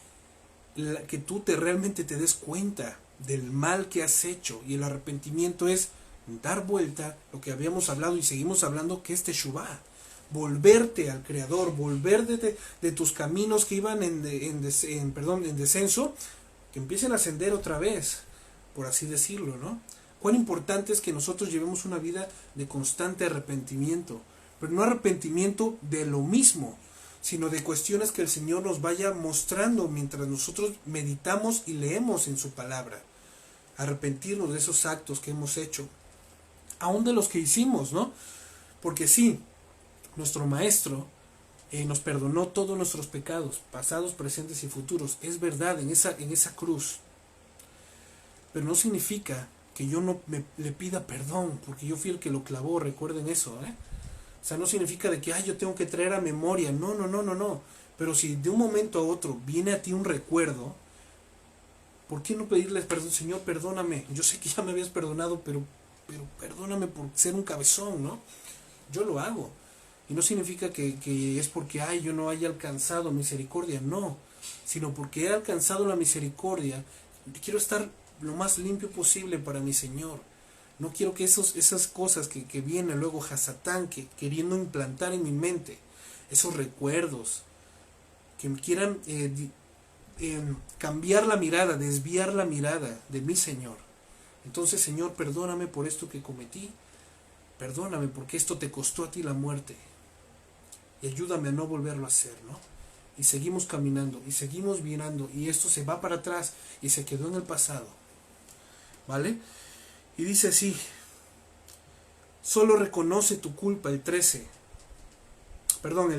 S2: que tú realmente te des cuenta del mal que has hecho. Y el arrepentimiento es dar vuelta, lo que habíamos hablado y seguimos hablando, que es Teshuvá. Volverte al Creador, volverte de tus caminos que iban en descenso, que empiecen a ascender otra vez, por así decirlo, ¿no? Cuán importante es que nosotros llevemos una vida de constante arrepentimiento, pero no arrepentimiento de lo mismo, sino de cuestiones que el Señor nos vaya mostrando mientras nosotros meditamos y leemos en su palabra. Arrepentirnos de esos actos que hemos hecho, aún de los que hicimos, ¿no? Porque sí, nuestro Maestro nos perdonó todos nuestros pecados, pasados, presentes y futuros. Es verdad, en esa cruz. Pero no significa que yo no le pida perdón, porque yo fui el que lo clavó, recuerden eso, ¿eh? O sea, no significa de que yo tengo que traer a memoria, no. Pero si de un momento a otro viene a ti un recuerdo, ¿por qué no pedirle perdón? Señor, perdóname, yo sé que ya me habías perdonado, pero perdóname por ser un cabezón, ¿no? Yo lo hago. Y no significa que es porque yo no haya alcanzado misericordia, no, sino porque he alcanzado la misericordia. Quiero estar lo más limpio posible para mi Señor. No quiero que esas cosas que vienen luego Hasatán, queriendo implantar en mi mente, esos recuerdos, que me quieran cambiar la mirada, desviar la mirada de mi Señor. Entonces, Señor, perdóname por esto que cometí, perdóname porque esto te costó a ti la muerte, y ayúdame a no volverlo a hacer, ¿no? Y seguimos caminando, y seguimos mirando, y esto se va para atrás, y se quedó en el pasado, ¿vale? Y dice así, solo reconoce tu culpa, el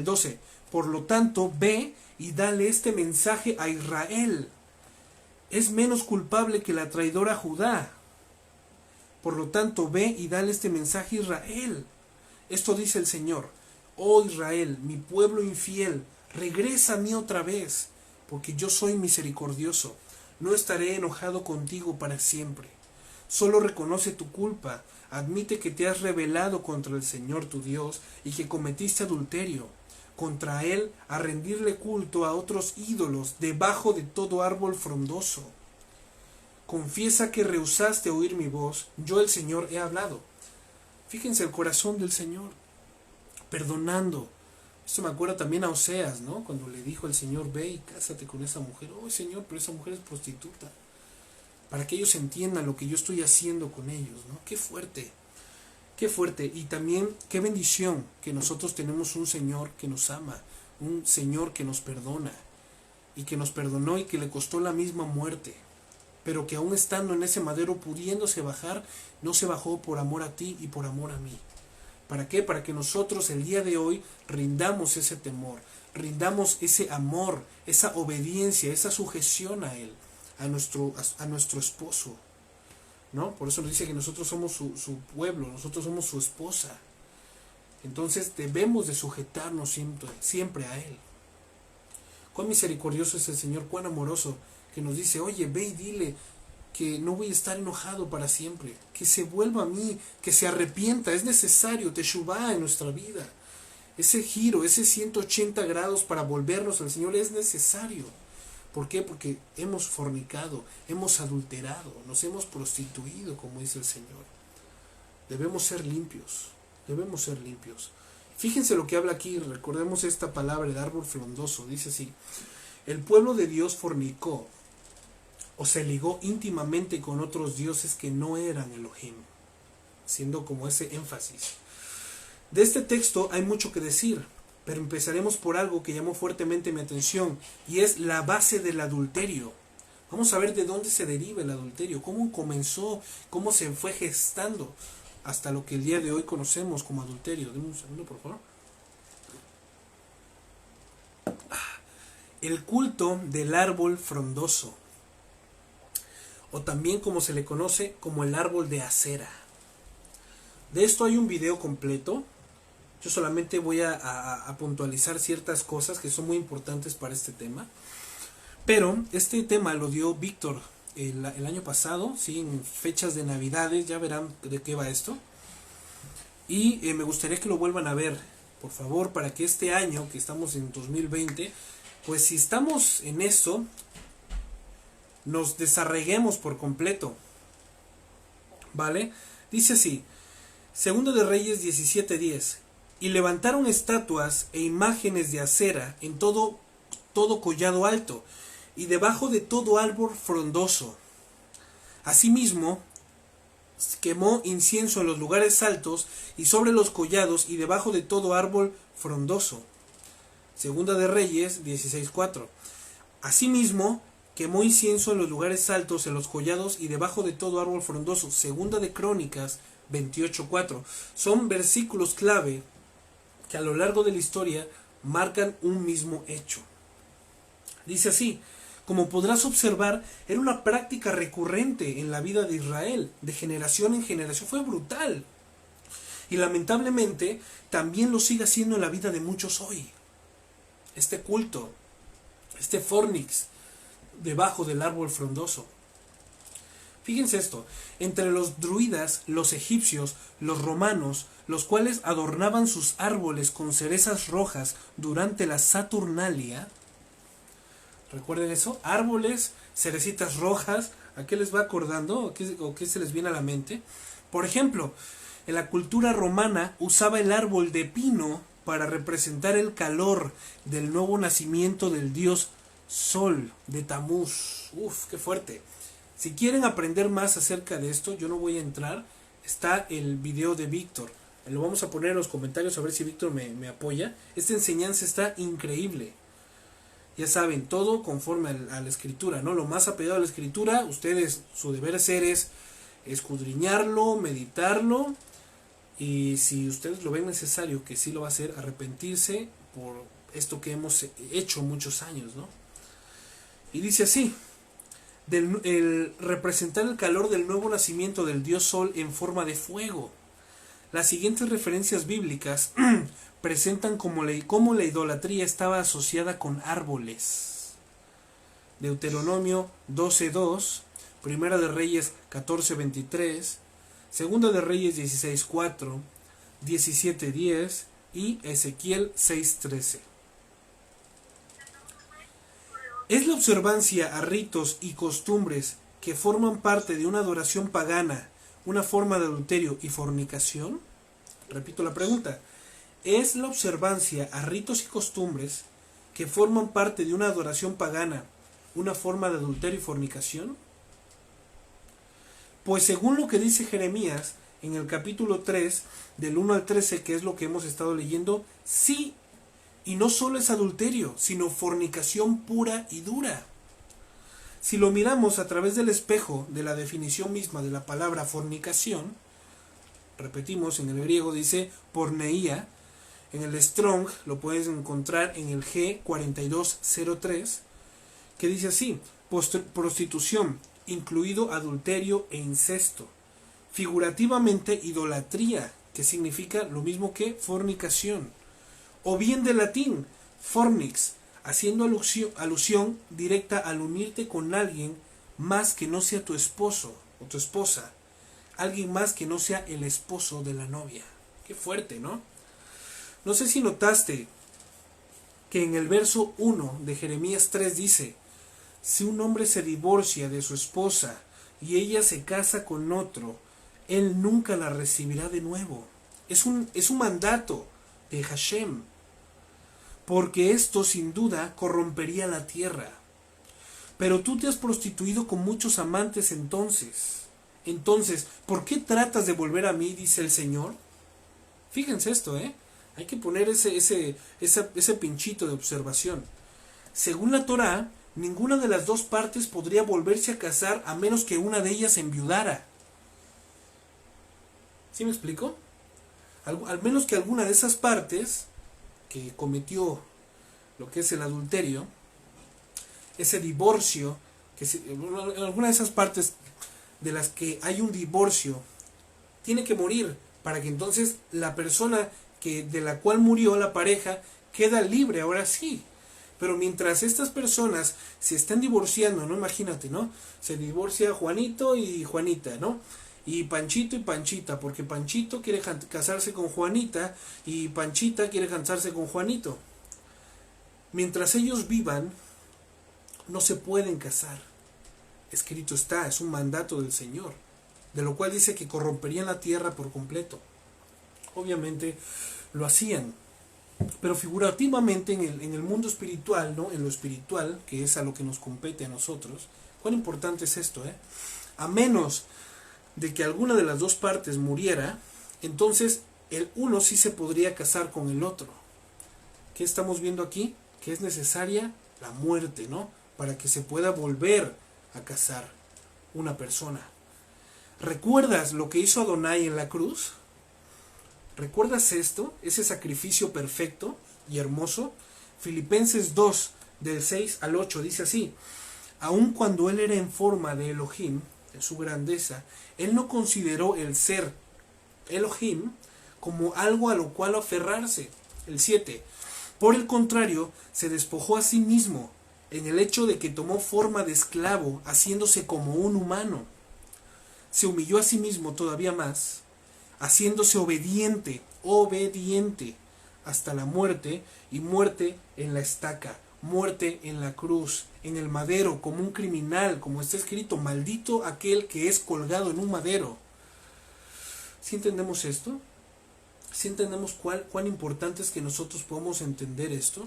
S2: 12, por lo tanto, ve y dale este mensaje a Israel, es menos culpable que la traidora Judá. Por lo tanto, ve y dale este mensaje a Israel. Esto dice el Señor: oh Israel, mi pueblo infiel, regresa a mí otra vez, porque yo soy misericordioso, no estaré enojado contigo para siempre. Solo reconoce tu culpa, admite que te has rebelado contra el Señor tu Dios y que cometiste adulterio contra Él a rendirle culto a otros ídolos debajo de todo árbol frondoso. Confiesa que rehusaste oír mi voz, yo el Señor he hablado. Fíjense el corazón del Señor, perdonando. Esto me acuerda también a Oseas, ¿no? Cuando le dijo el Señor, ve y cásate con esa mujer. Oh, Señor, pero esa mujer es prostituta. Para que ellos entiendan lo que yo estoy haciendo con ellos, ¿no? Qué fuerte, qué fuerte. Y también qué bendición que nosotros tenemos un Señor que nos ama, un Señor que nos perdona, y que nos perdonó y que le costó la misma muerte, pero que aún estando en ese madero pudiéndose bajar, no se bajó por amor a ti y por amor a mí. ¿Para qué? Para que nosotros el día de hoy rindamos ese temor, rindamos ese amor, esa obediencia, esa sujeción a Él, a nuestro esposo, ¿no? Por eso nos dice que nosotros somos su pueblo, nosotros somos su esposa. Entonces debemos de sujetarnos siempre a Él. Cuán misericordioso es el Señor, cuán amoroso, que nos dice, oye, ve y dile que no voy a estar enojado para siempre, que se vuelva a mí, que se arrepienta. Es necesario teshuvá en nuestra vida. Ese giro, ese 180 grados para volvernos al Señor es necesario. ¿Por qué? Porque hemos fornicado, hemos adulterado, nos hemos prostituido, como dice el Señor. Debemos ser limpios, debemos ser limpios. Fíjense lo que habla aquí, recordemos esta palabra, el árbol frondoso, dice así: el pueblo de Dios fornicó o se ligó íntimamente con otros dioses que no eran Elohim, siendo como ese énfasis. De este texto hay mucho que decir, pero empezaremos por algo que llamó fuertemente mi atención, y es la base del adulterio. Vamos a ver de dónde se deriva el adulterio, cómo comenzó, cómo se fue gestando hasta lo que el día de hoy conocemos como adulterio. Deme un segundo, por favor. El culto del árbol frondoso, o también como se le conoce como el árbol de acera. De esto hay un video completo. Yo solamente voy a puntualizar ciertas cosas que son muy importantes para este tema. Pero este tema lo dio Víctor el año pasado, ¿sí? En fechas de Navidades, ya verán de qué va esto. Y me gustaría que lo vuelvan a ver, por favor, para que este año, que estamos en 2020, pues si estamos en esto, nos desarreguemos por completo, ¿vale? Dice así, Segundo de Reyes 17:10, y levantaron estatuas e imágenes de acera en todo collado alto, y debajo de todo árbol frondoso. Asimismo, quemó incienso en los lugares altos, y sobre los collados, y debajo de todo árbol frondoso. Segunda de Reyes 16:4. Asimismo, quemó incienso en los lugares altos, en los collados, y debajo de todo árbol frondoso. Segunda de Crónicas 28:4. Son versículos clave que a lo largo de la historia marcan un mismo hecho. Dice así: como podrás observar, era una práctica recurrente en la vida de Israel, de generación en generación. Fue brutal. Y lamentablemente también lo sigue haciendo en la vida de muchos hoy. Este culto, este fornix, debajo del árbol frondoso. Fíjense esto, entre los druidas, los egipcios, los romanos, los cuales adornaban sus árboles con cerezas rojas durante la Saturnalia. ¿Recuerden eso? Árboles, cerecitas rojas. ¿A qué les va acordando? ¿O qué se les viene a la mente? Por ejemplo, en la cultura romana usaba el árbol de pino para representar el calor del nuevo nacimiento del dios Sol, de Tamuz. Uf, qué fuerte. Si quieren aprender más acerca de esto, yo no voy a entrar. Está el video de Víctor. Lo vamos a poner en los comentarios a ver si Víctor me apoya. Esta enseñanza está increíble. Ya saben, todo conforme a la escritura, ¿no? Lo más apegado a la escritura, ustedes, su deber ser es escudriñarlo, meditarlo. Y si ustedes lo ven necesario, que sí lo va a hacer, arrepentirse por esto que hemos hecho muchos años, ¿no? Y dice así: el representar el calor del nuevo nacimiento del dios Sol en forma de fuego. Las siguientes referencias bíblicas presentan cómo la idolatría estaba asociada con árboles. Deuteronomio 12:2, Primera de Reyes 14:23, Segunda de Reyes 16:4, 17:10 y Ezequiel 6:13. Es la observancia a ritos y costumbres que forman parte de una adoración pagana, una forma de adulterio y fornicación. Repito la pregunta. ¿Es la observancia a ritos y costumbres que forman parte de una adoración pagana, una forma de adulterio y fornicación? Pues según lo que dice Jeremías en el capítulo 3, del 1 al 13, que es lo que hemos estado leyendo, sí. Y no solo es adulterio, sino fornicación pura y dura. Si lo miramos a través del espejo de la definición misma de la palabra fornicación, repetimos, en el griego dice porneia, en el Strong lo puedes encontrar en el G4203, que dice así: prostitución, incluido adulterio e incesto. Figurativamente, idolatría, que significa lo mismo que fornicación. O bien del latín, fornix, haciendo alusión directa al unirte con alguien más que no sea tu esposo o tu esposa. Alguien más que no sea el esposo de la novia. Qué fuerte, ¿no? No sé si notaste que en el verso 1 de Jeremías 3 dice: si un hombre se divorcia de su esposa y ella se casa con otro, él nunca la recibirá de nuevo. Es un mandato de Hashem, porque esto sin duda corrompería la tierra. Pero tú te has prostituido con muchos amantes entonces, ¿por qué tratas de volver a mí?, dice el Señor. Fíjense esto, hay que poner ese pinchito de observación. Según la Torá, ninguna de las dos partes podría volverse a casar a menos que una de ellas enviudara. ¿Sí me explico? Al menos que alguna de esas partes que cometió lo que es el adulterio, ese divorcio, alguna de esas partes de las que hay un divorcio, tiene que morir para que entonces la persona de la cual murió la pareja queda libre, ahora sí. Pero mientras estas personas se están divorciando, ¿no? Imagínate, ¿no? Se divorcia Juanito y Juanita, ¿no? Y Panchito y Panchita, porque Panchito quiere casarse con Juanita y Panchita quiere casarse con Juanito. Mientras ellos vivan, no se pueden casar. Escrito está, es un mandato del Señor, de lo cual dice que corromperían la tierra por completo. Obviamente lo hacían, pero figurativamente en el mundo espiritual, ¿no? En lo espiritual, que es a lo que nos compete a nosotros. ¿Cuán importante es esto, A menos de que alguna de las dos partes muriera, entonces el uno sí se podría casar con el otro. ¿Qué estamos viendo aquí? Que es necesaria la muerte, ¿no? Para que se pueda volver a casar una persona. ¿Recuerdas lo que hizo Adonai en la cruz? ¿Recuerdas esto? Ese sacrificio perfecto y hermoso. Filipenses 2, del 6 al 8, dice así: aun cuando él era en forma de Elohim, de su grandeza, él no consideró el ser Elohim como algo a lo cual aferrarse. El 7. Por el contrario, se despojó a sí mismo, en el hecho de que tomó forma de esclavo, haciéndose como un humano. se humilló a sí mismo todavía más, haciéndose obediente hasta la muerte, y muerte en la estaca, muerte en la cruz, en el madero, como un criminal, como está escrito, maldito aquel que es colgado en un madero. ¿Sí entendemos esto? ¿Sí entendemos cuán importante es que nosotros podamos entender esto?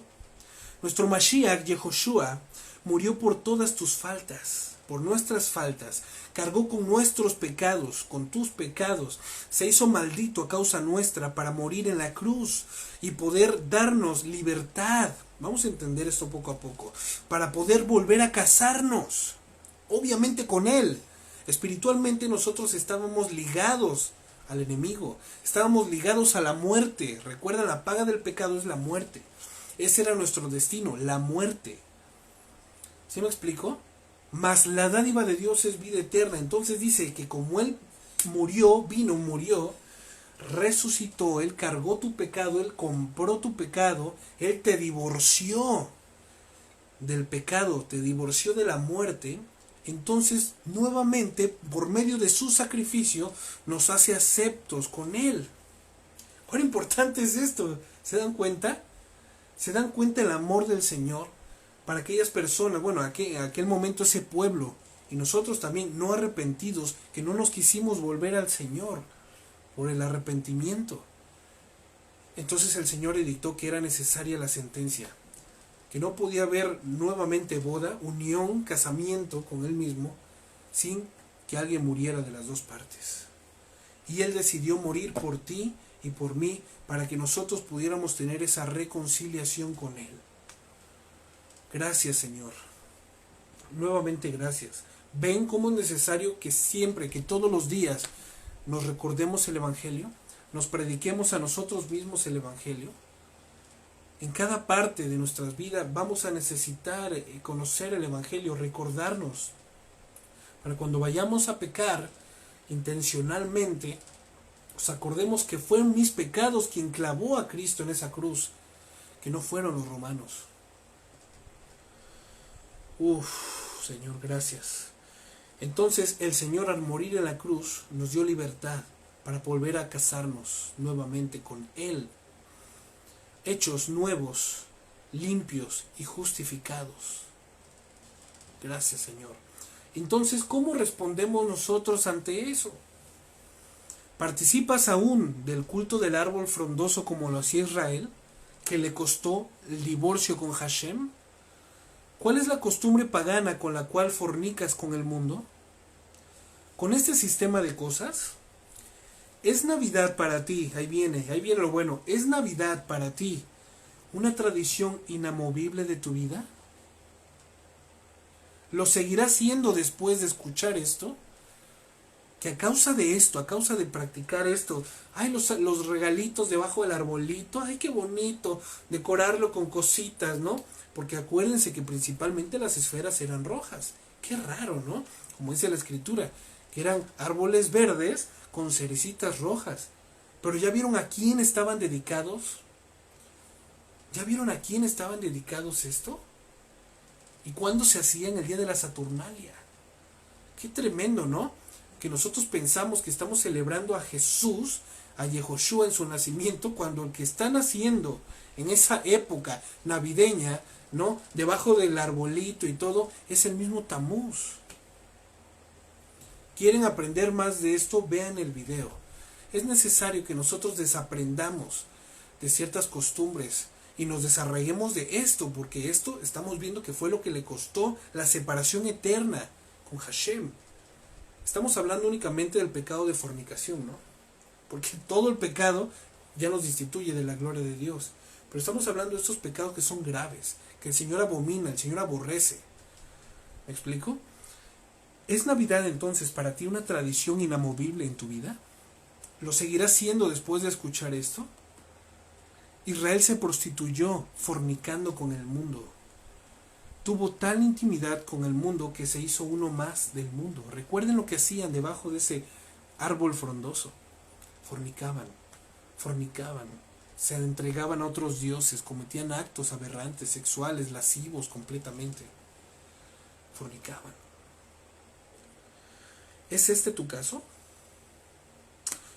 S2: Nuestro Mashiach, Yehoshua, murió por todas tus faltas, por nuestras faltas, cargó con nuestros pecados, con tus pecados, se hizo maldito a causa nuestra para morir en la cruz y poder darnos libertad. Vamos a entender esto poco a poco, para poder volver a casarnos, obviamente con Él. Espiritualmente nosotros estábamos ligados al enemigo, estábamos ligados a la muerte. Recuerda, la paga del pecado es la muerte. Ese era nuestro destino, la muerte. ¿Sí me explico? Mas la dádiva de Dios es vida eterna. Entonces dice que como Él murió, resucitó, Él cargó tu pecado, Él compró tu pecado, Él te divorció del pecado, te divorció de la muerte. Entonces, nuevamente, por medio de su sacrificio, nos hace aceptos con Él. ¿Cuán importante es esto? ¿Se dan cuenta? ¿Se dan cuenta el amor del Señor para aquellas personas, bueno, aquel momento ese pueblo, y nosotros también no arrepentidos, que no nos quisimos volver al Señor por el arrepentimiento? Entonces el Señor edictó que era necesaria la sentencia, que no podía haber nuevamente boda, unión, casamiento con Él mismo, sin que alguien muriera de las dos partes. Y Él decidió morir por ti y por mí, para que nosotros pudiéramos tener esa reconciliación con Él. Gracias, Señor. Nuevamente gracias. ¿Ven cómo es necesario que siempre, que todos los días nos recordemos el Evangelio? Nos prediquemos a nosotros mismos el Evangelio. En cada parte de nuestras vidas vamos a necesitar conocer el Evangelio, recordarnos, para cuando vayamos a pecar intencionalmente, nos acordemos que fueron mis pecados quien clavó a Cristo en esa cruz, que no fueron los romanos. Señor, gracias. Entonces el Señor, al morir en la cruz, nos dio libertad para volver a casarnos nuevamente con Él, hechos nuevos, limpios y justificados. Gracias, Señor. Entonces, ¿cómo respondemos nosotros ante eso? ¿Participas aún del culto del árbol frondoso como lo hacía Israel, que le costó el divorcio con Hashem? ¿Cuál es la costumbre pagana con la cual fornicas con el mundo? Con este sistema de cosas, ¿es Navidad para ti? Ahí viene lo bueno. ¿Es Navidad para ti una tradición inamovible de tu vida? ¿Lo seguirás siendo después de escuchar esto? Que a causa de esto, a causa de practicar esto, ay, los regalitos debajo del arbolito, ay, qué bonito, decorarlo con cositas, ¿no? Porque acuérdense que principalmente las esferas eran rojas. Qué raro, ¿no? Como dice la Escritura, que eran árboles verdes con cerecitas rojas. Pero ¿ya vieron a quién estaban dedicados? ¿Ya vieron a quién estaban dedicados esto? ¿Y cuándo se hacía? En el día de la Saturnalia. Qué tremendo, ¿no? Que nosotros pensamos que estamos celebrando a Jesús, a Yehoshua en su nacimiento, cuando el que está naciendo en esa época navideña, ¿no? Debajo del arbolito y todo, es el mismo Tamuz. ¿Quieren aprender más de esto? Vean el video. Es necesario que nosotros desaprendamos de ciertas costumbres y nos desarraiguemos de esto, porque esto estamos viendo que fue lo que le costó la separación eterna con Hashem. Estamos hablando únicamente del pecado de fornicación, ¿no? Porque todo el pecado ya nos destituye de la gloria de Dios. Pero estamos hablando de estos pecados que son graves, que el Señor abomina, el Señor aborrece. ¿Me explico? ¿Es Navidad entonces para ti una tradición inamovible en tu vida? ¿Lo seguirás siendo después de escuchar esto? Israel se prostituyó fornicando con el mundo. Tuvo tal intimidad con el mundo que se hizo uno más del mundo. Recuerden lo que hacían debajo de ese árbol frondoso. Fornicaban, se entregaban a otros dioses, cometían actos aberrantes, sexuales, lascivos completamente. Fornicaban. ¿Es este tu caso?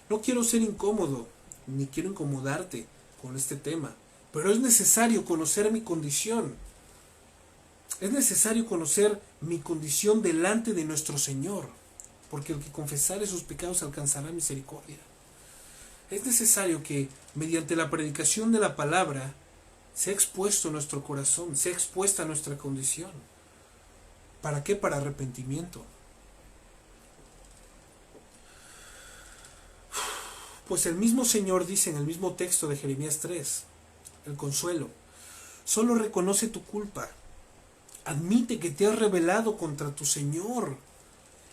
S2: No quiero ser incómodo, ni quiero incomodarte con este tema, pero es necesario conocer mi condición. Es necesario conocer mi condición delante de nuestro Señor, porque el que confesare sus pecados alcanzará misericordia. Es necesario que, mediante la predicación de la palabra, sea expuesto nuestro corazón, sea expuesta nuestra condición. ¿Para qué? Para arrepentimiento. Pues el mismo Señor dice en el mismo texto de Jeremías 3, el consuelo, solo reconoce tu culpa, admite que te has rebelado contra tu Señor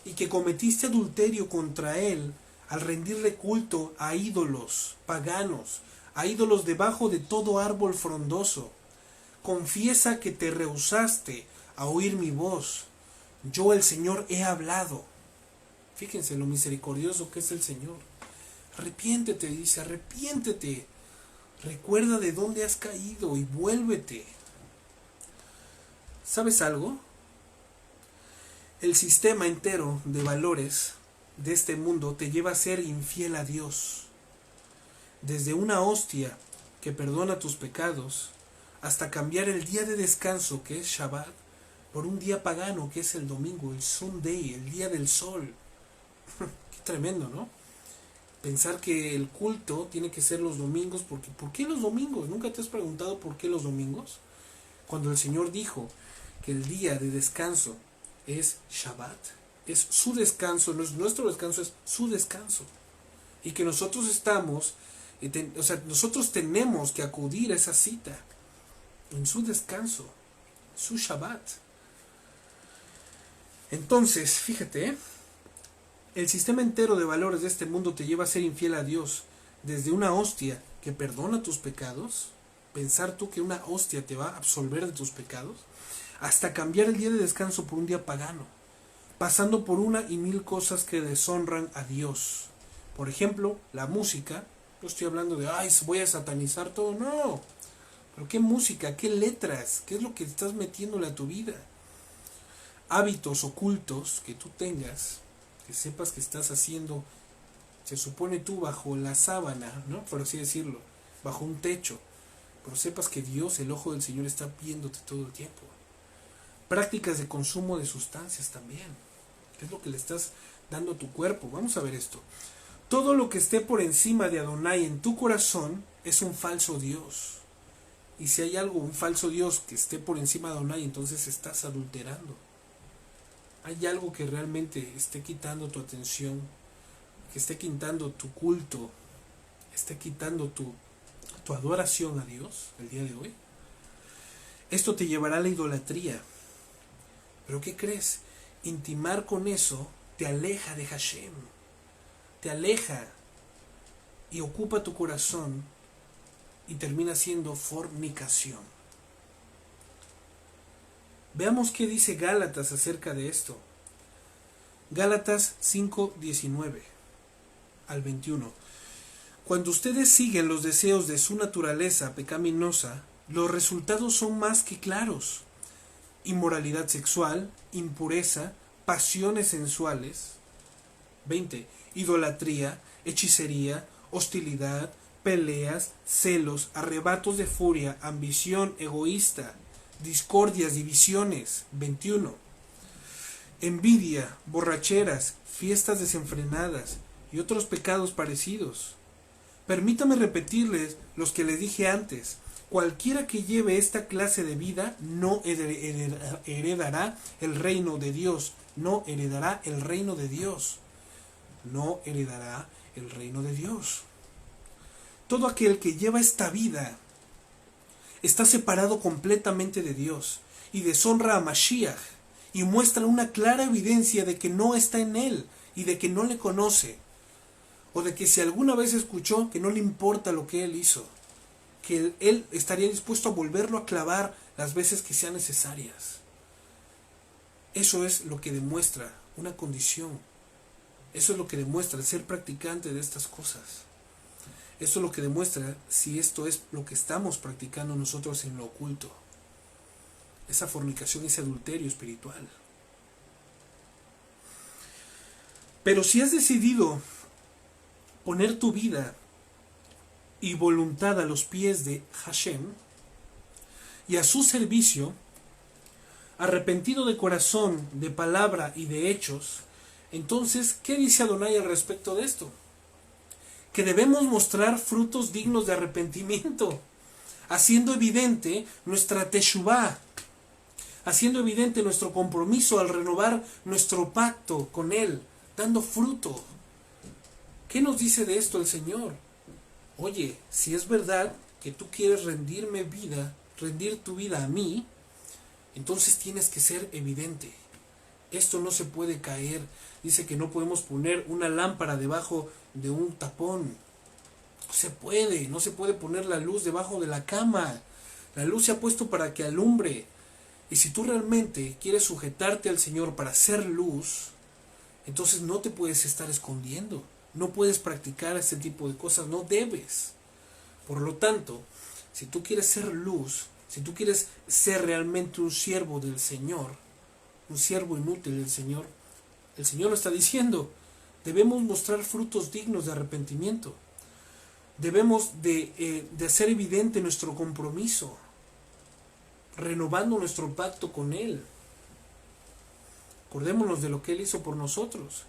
S2: y que cometiste adulterio contra Él al rendirle culto a ídolos paganos, a ídolos debajo de todo árbol frondoso. Confiesa que te rehusaste a oír mi voz. Yo, el Señor, he hablado. Fíjense lo misericordioso que es el Señor. Arrepiéntete, dice, arrepiéntete. Recuerda de dónde has caído y vuélvete. ¿Sabes algo? El sistema entero de valores de este mundo te lleva a ser infiel a Dios. Desde una hostia que perdona tus pecados, hasta cambiar el día de descanso, que es Shabbat, por un día pagano, que es el domingo, el Sunday, el día del sol. Qué tremendo, ¿no? Pensar que el culto tiene que ser los domingos, porque ¿por qué los domingos? ¿Nunca te has preguntado por qué los domingos? Cuando el Señor dijo que el día de descanso es Shabbat, es su descanso, no es nuestro descanso, es su descanso. Y que nosotros estamos, nosotros tenemos que acudir a esa cita, en su descanso, su Shabbat. Entonces, fíjate, el sistema entero de valores de este mundo te lleva a ser infiel a Dios. Desde una hostia que perdona tus pecados, pensar tú que una hostia te va a absolver de tus pecados, hasta cambiar el día de descanso por un día pagano, pasando por una y mil cosas que deshonran a Dios. Por ejemplo, la música. No estoy hablando de, voy a satanizar todo, no. Pero qué música, qué letras, qué es lo que estás metiéndole a tu vida. Hábitos ocultos que tú tengas, que sepas que estás haciendo, se supone tú bajo la sábana, ¿no? Por así decirlo, bajo un techo, pero sepas que Dios, el ojo del Señor, está viéndote todo el tiempo. Prácticas de consumo de sustancias también, ¿qué es lo que le estás dando a tu cuerpo? Vamos a ver esto. Todo lo que esté por encima de Adonai en tu corazón es un falso Dios. Y si hay algo, un falso Dios que esté por encima de Adonai, entonces estás adulterando. Hay algo que realmente esté quitando tu atención, que esté quitando tu culto, esté quitando tu adoración a Dios el día de hoy. Esto te llevará a la idolatría. ¿Pero qué crees? Intimar con eso te aleja de Hashem. Te aleja y ocupa tu corazón y termina siendo fornicación. Veamos qué dice Gálatas acerca de esto. Gálatas 5:19 al 21. Cuando ustedes siguen los deseos de su naturaleza pecaminosa, los resultados son más que claros. Inmoralidad sexual, impureza, pasiones sensuales. 20. Idolatría, hechicería, hostilidad, peleas, celos, arrebatos de furia, ambición egoísta, discordias, divisiones. 21. Envidia, borracheras, fiestas desenfrenadas y otros pecados parecidos. Permítame repetirles los que les dije antes. Cualquiera que lleve esta clase de vida no heredará el reino de Dios. No heredará el reino de Dios. No heredará el reino de Dios. Todo aquel que lleva esta vida está separado completamente de Dios y deshonra a Mashiach y muestra una clara evidencia de que no está en él y de que no le conoce, o de que si alguna vez escuchó, que no le importa lo que él hizo, que él estaría dispuesto a volverlo a clavar las veces que sean necesarias. Eso es lo que demuestra una condición. Eso es lo que demuestra el ser practicante de estas cosas. Eso es lo que demuestra si esto es lo que estamos practicando nosotros en lo oculto. Esa fornicación, ese adulterio espiritual. Pero si has decidido poner tu vida y voluntad a los pies de Hashem y a su servicio, arrepentido de corazón, de palabra y de hechos, entonces, ¿qué dice Adonai al respecto de esto? Que debemos mostrar frutos dignos de arrepentimiento, haciendo evidente nuestra teshuvá, haciendo evidente nuestro compromiso al renovar nuestro pacto con Él, dando fruto. ¿Qué nos dice de esto el Señor? Oye, si es verdad que tú quieres rendir tu vida a mí, entonces tienes que ser evidente. Esto no se puede caer. Dice que no podemos poner una lámpara debajo de un tapón. No se puede poner la luz debajo de la cama. La luz se ha puesto para que alumbre. Y si tú realmente quieres sujetarte al Señor para ser luz, entonces no te puedes estar escondiendo. No puedes practicar este tipo de cosas, no debes. Por lo tanto, si tú quieres ser luz, si tú quieres ser realmente un siervo del Señor, un siervo inútil del Señor, el Señor lo está diciendo, debemos mostrar frutos dignos de arrepentimiento. Debemos de hacer evidente nuestro compromiso, renovando nuestro pacto con Él. Acordémonos de lo que Él hizo por nosotros.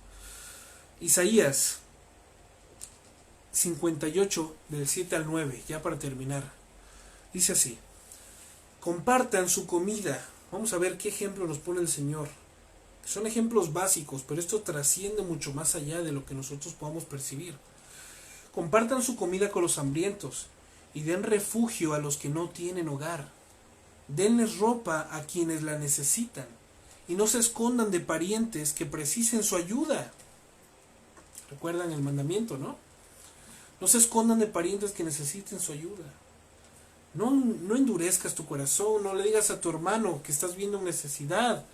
S2: Isaías 58, del 7 al 9, ya para terminar. Dice así: compartan su comida. Vamos a ver qué ejemplo nos pone el Señor. Son ejemplos básicos, pero esto trasciende mucho más allá de lo que nosotros podamos percibir. Compartan su comida con los hambrientos y den refugio a los que no tienen hogar. Denles ropa a quienes la necesitan y no se escondan de parientes que precisen su ayuda. Recuerdan el mandamiento, ¿no? No se escondan de parientes que necesiten su ayuda. No endurezcas tu corazón, no le digas a tu hermano que estás viendo necesidad: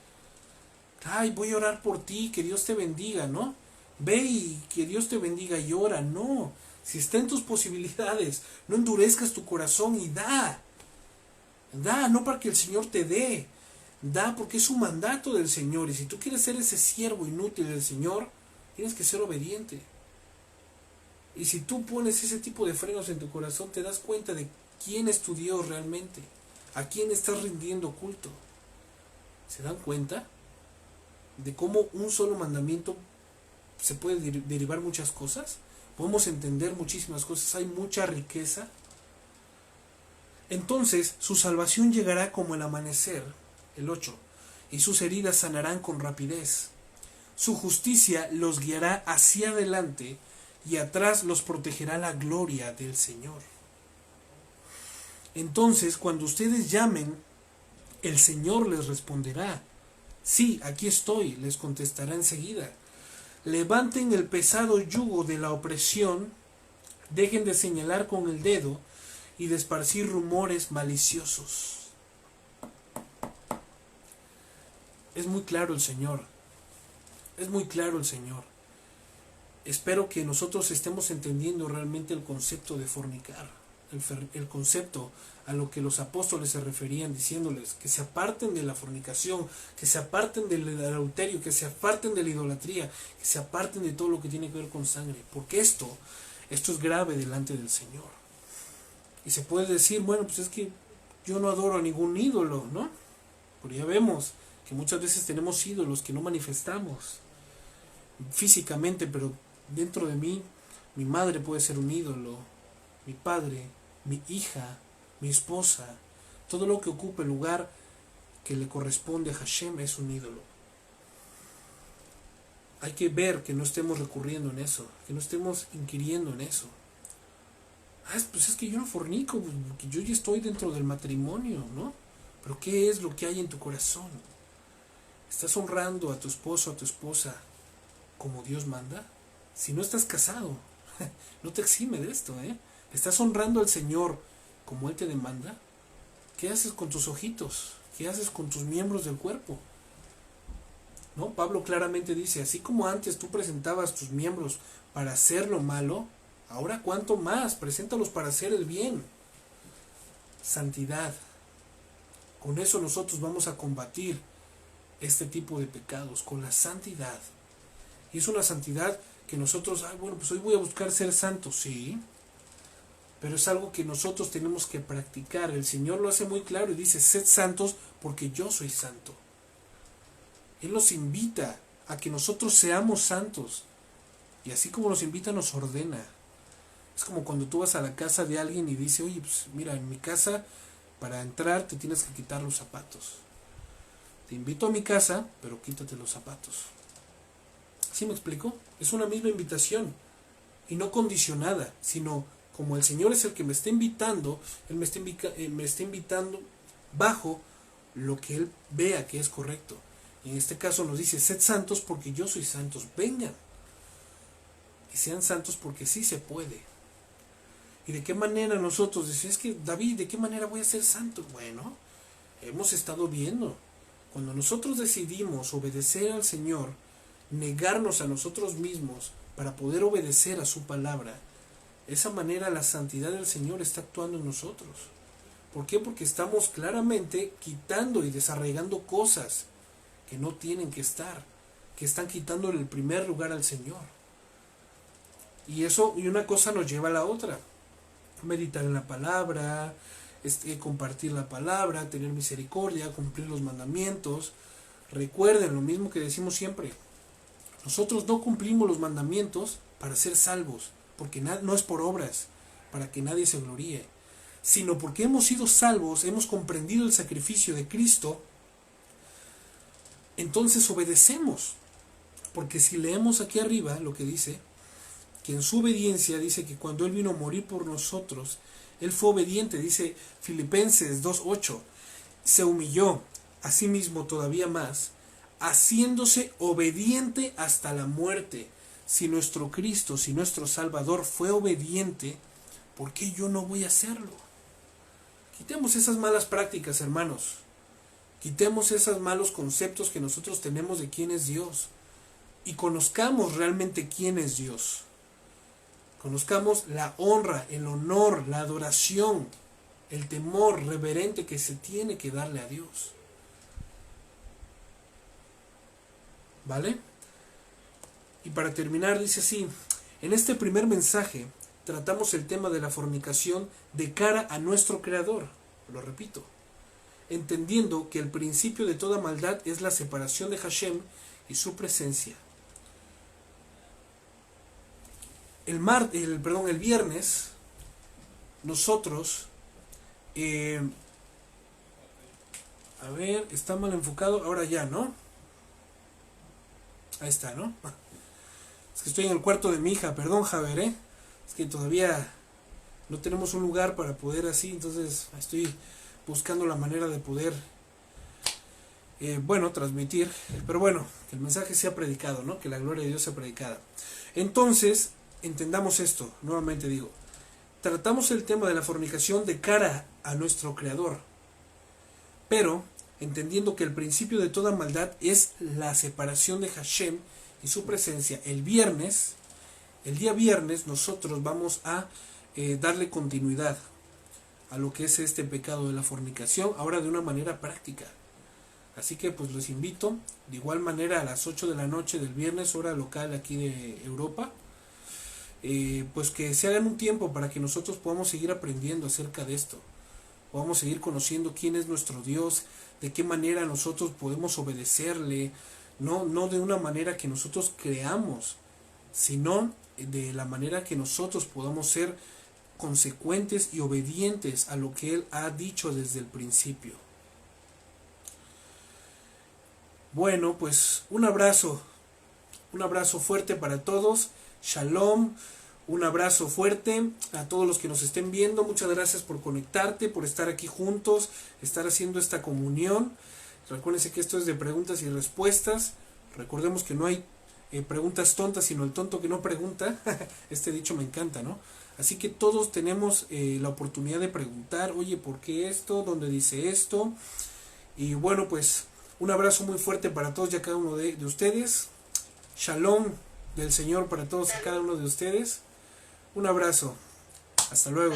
S2: ay, voy a orar por ti, que Dios te bendiga, ¿no? Ve y que Dios te bendiga y ora. No, si está en tus posibilidades, no endurezcas tu corazón y da. Da, no para que el Señor te dé, da porque es un mandato del Señor. Y si tú quieres ser ese siervo inútil del Señor, tienes que ser obediente. Y si tú pones ese tipo de frenos en tu corazón, te das cuenta de quién es tu Dios realmente, a quién estás rindiendo culto. ¿Se dan cuenta de cómo un solo mandamiento se puede derivar muchas cosas? Podemos entender muchísimas cosas, hay mucha riqueza. Entonces su salvación llegará como el amanecer, el 8, y sus heridas sanarán con rapidez. Su justicia los guiará hacia adelante y atrás los protegerá la gloria del Señor. Entonces, cuando ustedes llamen, el Señor les responderá: sí, aquí estoy, les contestará enseguida. Levanten el pesado yugo de la opresión, dejen de señalar con el dedo y de esparcir rumores maliciosos. Es muy claro el Señor. Es muy claro el Señor. Espero que nosotros estemos entendiendo realmente el concepto de fornicar, el concepto a lo que los apóstoles se referían, diciéndoles que se aparten de la fornicación, que se aparten del adulterio, que se aparten de la idolatría, que se aparten de todo lo que tiene que ver con sangre, porque esto es grave delante del Señor. Y se puede decir, bueno, pues es que yo no adoro a ningún ídolo, ¿no? Pero ya vemos que muchas veces tenemos ídolos que no manifestamos físicamente, pero dentro de mí, mi madre puede ser un ídolo, mi padre, mi hija, mi esposa, todo lo que ocupe el lugar que le corresponde a Hashem es un ídolo. Hay que ver que no estemos recurriendo en eso, que no estemos inquiriendo en eso. Pues es que yo no fornico, porque yo ya estoy dentro del matrimonio, ¿no? Pero ¿qué es lo que hay en tu corazón? ¿Estás honrando a tu esposo, a tu esposa como Dios manda? Si no estás casado, no te exime de esto, ¿eh? ¿Estás honrando al Señor como Él te demanda? ¿Qué haces con tus ojitos? ¿Qué haces con tus miembros del cuerpo? ¿No? Pablo claramente dice, así como antes tú presentabas tus miembros para hacer lo malo, ahora cuánto más, preséntalos para hacer el bien. Santidad. Con eso nosotros vamos a combatir este tipo de pecados, con la santidad. Y es una santidad que nosotros, bueno, pues hoy voy a buscar ser santo, sí, pero es algo que nosotros tenemos que practicar. El Señor lo hace muy claro y dice, sed santos porque yo soy santo. Él nos invita a que nosotros seamos santos. Y así como nos invita, nos ordena. Es como cuando tú vas a la casa de alguien y dice, oye, pues mira, en mi casa, para entrar te tienes que quitar los zapatos. Te invito a mi casa, pero quítate los zapatos. ¿Sí me explico? Es una misma invitación. Y no condicionada, sino como el Señor es el que me está invitando, Él me está invitando bajo lo que Él vea que es correcto. Y en este caso nos dice, sed santos porque yo soy santos. Vengan. Y sean santos porque sí se puede. ¿Y de qué manera nosotros? Dice, es que David, ¿de qué manera voy a ser santo? Bueno, hemos estado viendo. Cuando nosotros decidimos obedecer al Señor, negarnos a nosotros mismos para poder obedecer a su palabra, de esa manera la santidad del Señor está actuando en nosotros. ¿Por qué? Porque estamos claramente quitando y desarraigando cosas que no tienen que estar, que están quitándole el primer lugar al Señor. Y eso, y una cosa nos lleva a la otra. Meditar en la palabra, compartir la palabra, tener misericordia, cumplir los mandamientos. Recuerden lo mismo que decimos siempre. Nosotros no cumplimos los mandamientos para ser salvos, porque no es por obras, para que nadie se gloríe, sino porque hemos sido salvos, hemos comprendido el sacrificio de Cristo, entonces obedecemos. Porque si leemos aquí arriba lo que dice, que en su obediencia dice que cuando Él vino a morir por nosotros, Él fue obediente, dice Filipenses 2:8, se humilló a sí mismo todavía más, haciéndose obediente hasta la muerte. Si nuestro Cristo, si nuestro Salvador fue obediente, ¿por qué yo no voy a hacerlo? Quitemos esas malas prácticas, hermanos. Quitemos esos malos conceptos que nosotros tenemos de quién es Dios. Y conozcamos realmente quién es Dios. Conozcamos la honra, el honor, la adoración, el temor reverente que se tiene que darle a Dios. ¿Vale? Y para terminar dice así, en este primer mensaje tratamos el tema de la fornicación de cara a nuestro Creador. Lo repito, entendiendo que el principio de toda maldad es la separación de Hashem y su presencia. El viernes nosotros a ver, está mal enfocado, ahora ya, ¿no? Ahí está, ¿no? Es que estoy en el cuarto de mi hija, perdón, Javier, es que todavía no tenemos un lugar para poder así, entonces estoy buscando la manera de poder transmitir, pero bueno, que el mensaje sea predicado, ¿no? Que la gloria de Dios sea predicada. Entonces, entendamos esto, nuevamente digo, tratamos el tema de la fornicación de cara a nuestro Creador, pero entendiendo que el principio de toda maldad es la separación de Hashem y su presencia. El día viernes, nosotros vamos a darle continuidad a lo que es este pecado de la fornicación, ahora de una manera práctica. Así que pues los invito, de igual manera a las 8 de la noche del viernes, hora local aquí de Europa, pues que se hagan un tiempo para que nosotros podamos seguir aprendiendo acerca de esto. Podamos seguir conociendo quién es nuestro Dios, de qué manera nosotros podemos obedecerle, no de una manera que nosotros creamos, sino de la manera que nosotros podamos ser consecuentes y obedientes a lo que Él ha dicho desde el principio. Bueno, pues un abrazo fuerte para todos, shalom, un abrazo fuerte a todos los que nos estén viendo, muchas gracias por conectarte, por estar aquí juntos, estar haciendo esta comunión. Recuérdense que esto es de preguntas y respuestas, recordemos que no hay preguntas tontas, sino el tonto que no pregunta, este dicho me encanta, ¿no? Así que todos tenemos la oportunidad de preguntar, oye, ¿por qué esto? ¿Dónde dice esto? Y bueno, pues un abrazo muy fuerte para todos y a cada uno de ustedes. Shalom del Señor para todos y cada uno de ustedes. Un abrazo. Hasta luego.